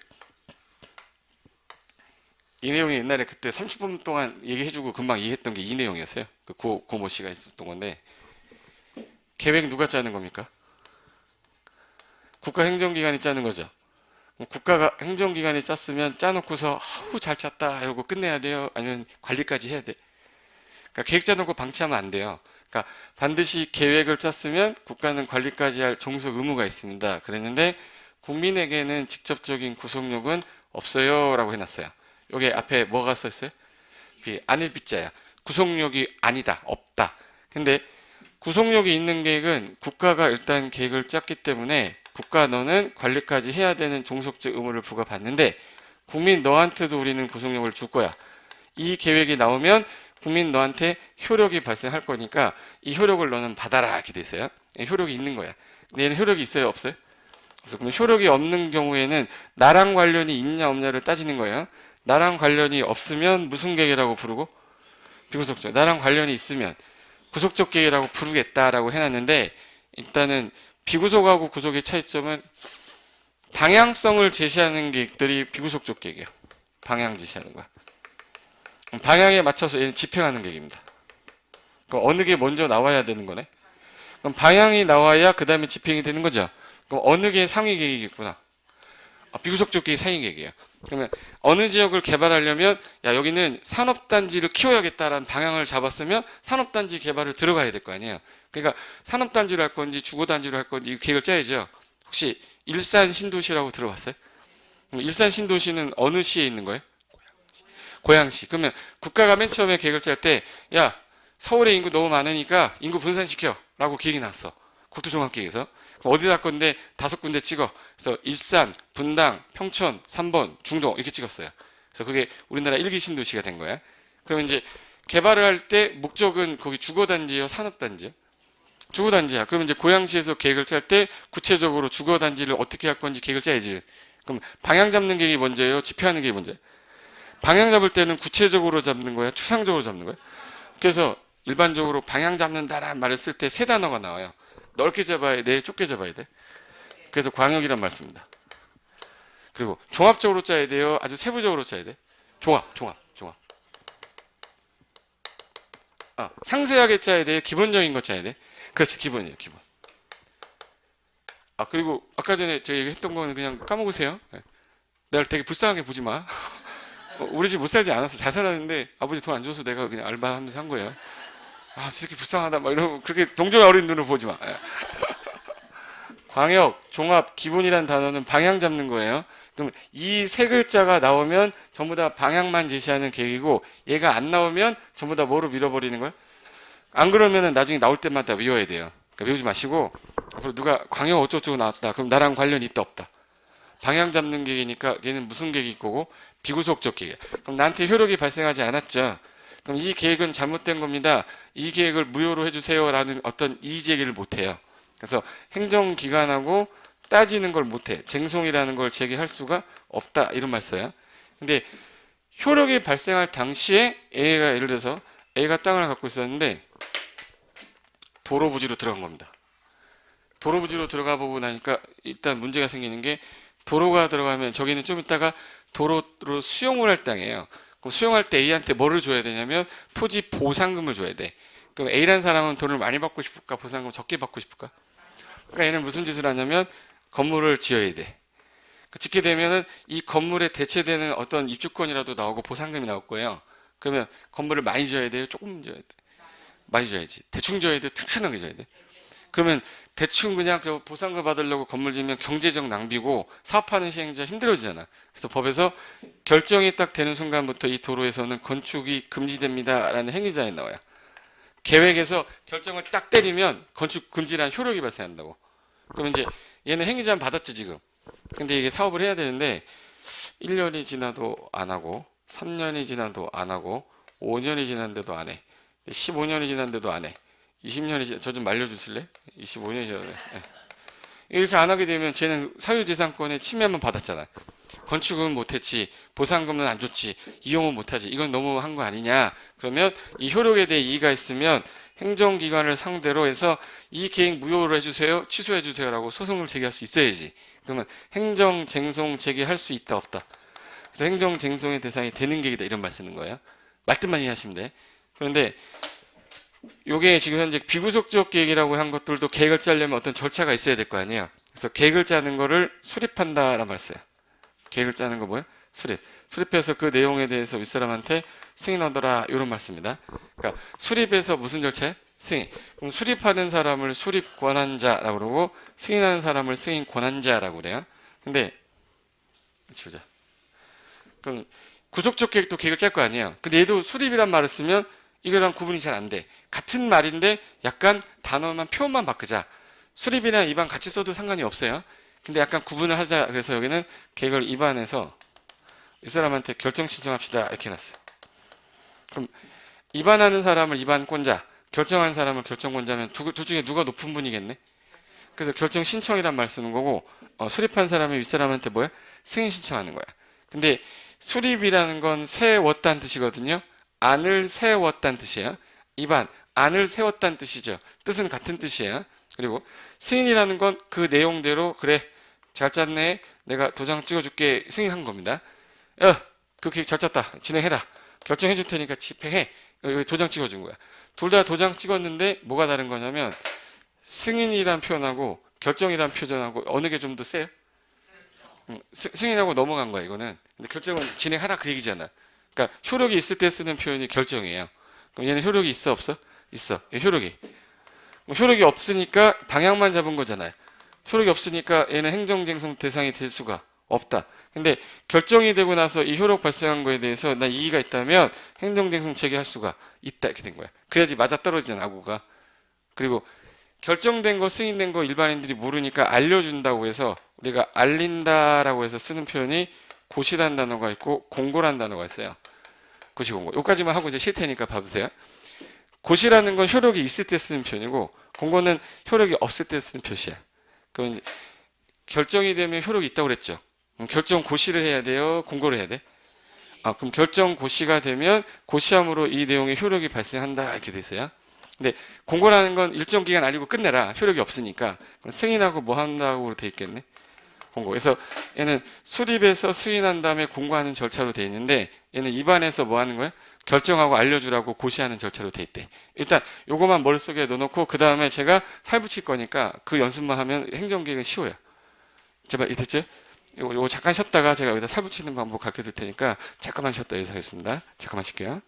S1: 이 내용이 옛날에 그때 30분 동안 얘기해주고 금방 이해했던 게 이 내용이었어요. 그 고모 씨가 했던 건데 계획 누가 짜는 겁니까? 국가행정기관이 짜는 거죠. 국가가 행정기관이 짰으면 짜놓고서 아우 잘 짰다 이러고 끝내야 돼요? 아니면 관리까지 해야 돼? 그러니까 계획 짜놓고 방치하면 안 돼요. 그러니까 반드시 계획을 짰으면 국가는 관리까지 할 종속 의무가 있습니다. 그랬는데 국민에게는 직접적인 구속력은 없어요 라고 해놨어요. 여기 앞에 뭐가 써있어요? 아닐 빗자야. 구속력이 아니다, 없다. 근데 구속력이 있는 계획은 국가가 일단 계획을 짰기 때문에 국가 너는 관리까지 해야 되는 종속적 의무를 부과받는데 국민 너한테도 우리는 구속력을 줄 거야. 이 계획이 나오면 국민 너한테 효력이 발생할 거니까 이 효력을 너는 받아라 이렇게 돼 있어요. 효력이 있는 거야. 근데 얘는 효력이 있어요, 없어요? 그럼 효력이 없는 경우에는 나랑 관련이 있냐 없냐를 따지는 거예요. 나랑 관련이 없으면 무슨 계획이라고 부르고? 비구속적. 나랑 관련이 있으면 구속적 계획이라고 부르겠다라고 해놨는데 일단은 비구속하고 구속의 차이점은 방향성을 제시하는 계획들이 비구속적 계획이에요. 방향 제시하는 거야. 방향에 맞춰서 얘는 집행하는 계획입니다. 그럼 어느 게 먼저 나와야 되는 거네? 그럼 방향이 나와야 그 다음에 집행이 되는 거죠. 그럼 어느 게 상위 계획이겠구나. 비구속적 계획이 상위 계획이에요. 그러면 어느 지역을 개발하려면 야 여기는 산업단지를 키워야겠다라는 방향을 잡았으면 산업단지 개발을 들어가야 될 거 아니에요. 그러니까 산업단지를 할 건지 주거단지를 할 건지 계획을 짜야죠. 혹시 일산 신도시라고 들어봤어요? 일산 신도시는 어느 시에 있는 거예요? 고양시. 그러면 국가가 맨 처음에 계획을 짤 때 야 서울의 인구 너무 많으니까 인구 분산시켜 라고 계획이 났어. 국토종합계획에서. 어디다 할 건데 5군데 찍어. 그래서 일산, 분당, 평촌, 3번, 중동 이렇게 찍었어요. 그래서 그게 우리나라 1기 신도시가 된 거야. 그러면 이제 개발을 할 때 목적은 거기 주거단지예요, 산업단지예요? 주거단지야. 그러면 이제 고양시에서 계획을 짤 때 구체적으로 주거단지를 어떻게 할 건지 계획을 짜야지. 그럼 방향 잡는 계획이 먼저예요, 집행하는 계획이 먼저예요? 방향 잡을 때는 구체적으로 잡는 거야, 추상적으로 잡는 거야? 그래서 일반적으로 방향 잡는다라는 말을 쓸 때 세 단어가 나와요. 넓게 잡아야 돼, 좁게 잡아야 돼. 그래서 광역이란 말 씁니다. 그리고 종합적으로 짜야 돼요, 아주 세부적으로 짜야 돼. 종합. 상세하게 짜야 돼, 기본적인 거 짜야 돼. 그렇지, 기본이에요, 기본. 그리고 아까 전에 제가 얘기했던 거는 그냥 까먹으세요. 내가 되게 불쌍하게 보지 마. 우리 집 못 살지 않았어. 잘 살았는데 아버지 돈 안 줘서 내가 그냥 알바하면서 한 거예요. 저 새끼 불쌍하다 막 이러고 그렇게 동정의 어린 눈으로 보지 마. 광역, 종합, 기본이라는 단어는 방향 잡는 거예요. 그럼 이 세 글자가 나오면 전부 다 방향만 제시하는 계획이고 얘가 안 나오면 전부 다 뭐로 밀어버리는 거예요? 안 그러면 나중에 나올 때마다 외워야 돼요. 그러니까 외우지 마시고 앞으로 누가 광역 어쩌고저쩌고 나왔다. 그럼 나랑 관련이 있다 없다. 방향 잡는 계획이니까 얘는 무슨 계획일 거고 비구속적 계획. 그럼 나한테 효력이 발생하지 않았죠. 그럼 이 계획은 잘못된 겁니다. 이 계획을 무효로 해주세요라는 어떤 이의 제기를 못해요. 그래서 행정기관하고 따지는 걸 못해. 쟁송이라는 걸 제기할 수가 없다. 이런 말 써요. 근데 효력이 발생할 당시에 A가 예를 들어서 A가 땅을 갖고 있었는데 도로 부지로 들어간 겁니다. 도로 부지로 들어가 보고 나니까 일단 문제가 생기는 게 도로가 들어가면 저기는 좀 있다가 도로로 수용을 할 땅이에요. 그럼 수용할 때 A한테 뭐를 줘야 되냐면 토지 보상금을 줘야 돼. 그럼 A라는 사람은 돈을 많이 받고 싶을까? 보상금 적게 받고 싶을까? 그러니까 얘는 무슨 짓을 하냐면 건물을 지어야 돼. 짓게 되면은 이 건물에 대체되는 어떤 입주권이라도 나오고 보상금이 나올 거예요. 그러면 건물을 많이 지어야 돼요? 조금 지어야 돼? 많이 지어야지. 대충 지어야 돼? 튼튼하게 지어야 돼? 그러면 대충 그냥 보상금 받으려고 건물 지으면 경제적 낭비고 사업하는 시행자 힘들어지잖아. 그래서 법에서 결정이 딱 되는 순간부터 이 도로에서는 건축이 금지됩니다라는 행위자에 나와요. 계획에서 결정을 딱 때리면 건축 금지라는 효력이 발생한다고. 그럼 이제 얘는 행위 제한 받았지 지금. 근데 이게 사업을 해야 되는데 1년이 지나도 안 하고 3년이 지나도 안 하고 5년이 지났는데도 안 해. 15년이 지났는데도 안 해. 20년이 지나 저 좀 말려주실래? 25년이 지났네. 이렇게 안 하게 되면 쟤는 사유재산권에 침해만 받았잖아. 건축은 못했지, 보상금은 안 줬지, 이용은 못하지. 이건 너무 한 거 아니냐? 그러면 이 효력에 대해 이의가 있으면 행정기관을 상대로 해서 이 계획 무효로 해주세요, 취소해주세요라고 소송을 제기할 수 있어야지. 그러면 행정쟁송 제기할 수 있다 없다. 그래서 행정쟁송의 대상이 되는 계획이다 이런 말 쓰는 거예요. 말뜻만 이해하시면 돼. 그런데 요게 지금 현재 비구속적 계획이라고 한 것들도 계획을 짜려면 어떤 절차가 있어야 될 거 아니에요. 그래서 계획을 짜는 거를 수립한다라는 말 써요. 계획을 짜는 거 뭐예요? 수립. 수립해서 그 내용에 대해서 윗사람한테 승인하더라 이런 말 씁니다. 그러니까 수립해서 무슨 절차에? 승인. 그럼 수립하는 사람을 수립 권한자라고 그러고 승인하는 사람을 승인 권한자라고 그래요. 근데 보자. 그럼 구속적 계획도 계획을 짤 거 아니에요. 근데 얘도 수립이란 말을 쓰면 이거랑 구분이 잘 안 돼. 같은 말인데 약간 단어만 표현만 바꾸자. 수립이랑 입안 같이 써도 상관이 없어요. 근데 약간 구분을 하자. 그래서 여기는 계획을 입안해서 이 사람한테 결정 신청합시다 이렇게 해놨어요. 그럼 입안하는 사람을 입안권자, 결정하는 사람을 결정권자면 둘 중에 누가 높은 분이겠네. 그래서 결정 신청이란 말 쓰는 거고 수립한 사람이 윗사람한테 뭐야? 승인 신청하는 거야. 근데 수립이라는 건 세웠다는 뜻이거든요. 안을 세웠다는 뜻이에요. 입안, 안을 세웠다는 뜻이죠. 뜻은 같은 뜻이에요. 그리고 승인이라는 건 그 내용대로 그래 잘 짰네 내가 도장 찍어줄게 승인한 겁니다. 그 계획 잘 짰다 진행해라 결정해 줄 테니까 집행해 여기 도장 찍어준 거야. 둘 다 도장 찍었는데 뭐가 다른 거냐면 승인이란 표현하고 결정이란 표현하고 어느 게 좀 더 세요? 승인하고 넘어간 거야 이거는. 근데 결정은 진행하라 그 얘기잖아. 그러니까 효력이 있을 때 쓰는 표현이 결정이에요. 그럼 얘는 효력이 있어 없어? 있어. 효력이. 효력이 없으니까 방향만 잡은 거잖아요. 효력이 없으니까 얘는 행정쟁송 대상이 될 수가 없다. 근데 결정이 되고 나서 이 효력 발생한 거에 대해서 나 이의가 있다면 행정쟁송 제기할 수가 있다 이렇게 된 거야. 그래야지 맞아떨어지잖아 아구가. 그리고 결정된 거 승인된 거 일반인들이 모르니까 알려준다고 해서 우리가 알린다라고 해서 쓰는 표현이 고시라는 단어가 있고 공고라는 단어가 있어요. 고시 공고. 여기까지만 하고 이제 쉴 테니까 봐보세요. 고시라는 건 효력이 있을 때 쓰는 표현이고 공고는 효력이 없을 때 쓰는 표시야. 그럼 결정이 되면 효력이 있다고 그랬죠. 결정 고시를 해야 돼요? 공고를 해야 돼? 그럼 결정 고시가 되면 고시함으로 이 내용의 효력이 발생한다 이렇게 돼 있어요. 근데 공고라는 건 일정 기간 알리고 끝내라. 효력이 없으니까. 승인하고 뭐 한다고 돼 있겠네. 공고. 그래서 얘는 수립해서 승인한 다음에 공고하는 절차로 돼 있는데 얘는 입안에서 뭐 하는 거야? 결정하고 알려주라고 고시하는 절차로 돼 있대. 일단 요거만 머릿속에 넣어놓고 그 다음에 제가 살붙일 거니까 그 연습만 하면 행정계획은 쉬워요. 제발 이랬죠? 요거 잠깐 쉬었다가 제가 여기다 살붙이는 방법 가르쳐 드릴 테니까 잠깐만 쉬었다 여기서 하겠습니다. 잠깐만 쉴게요.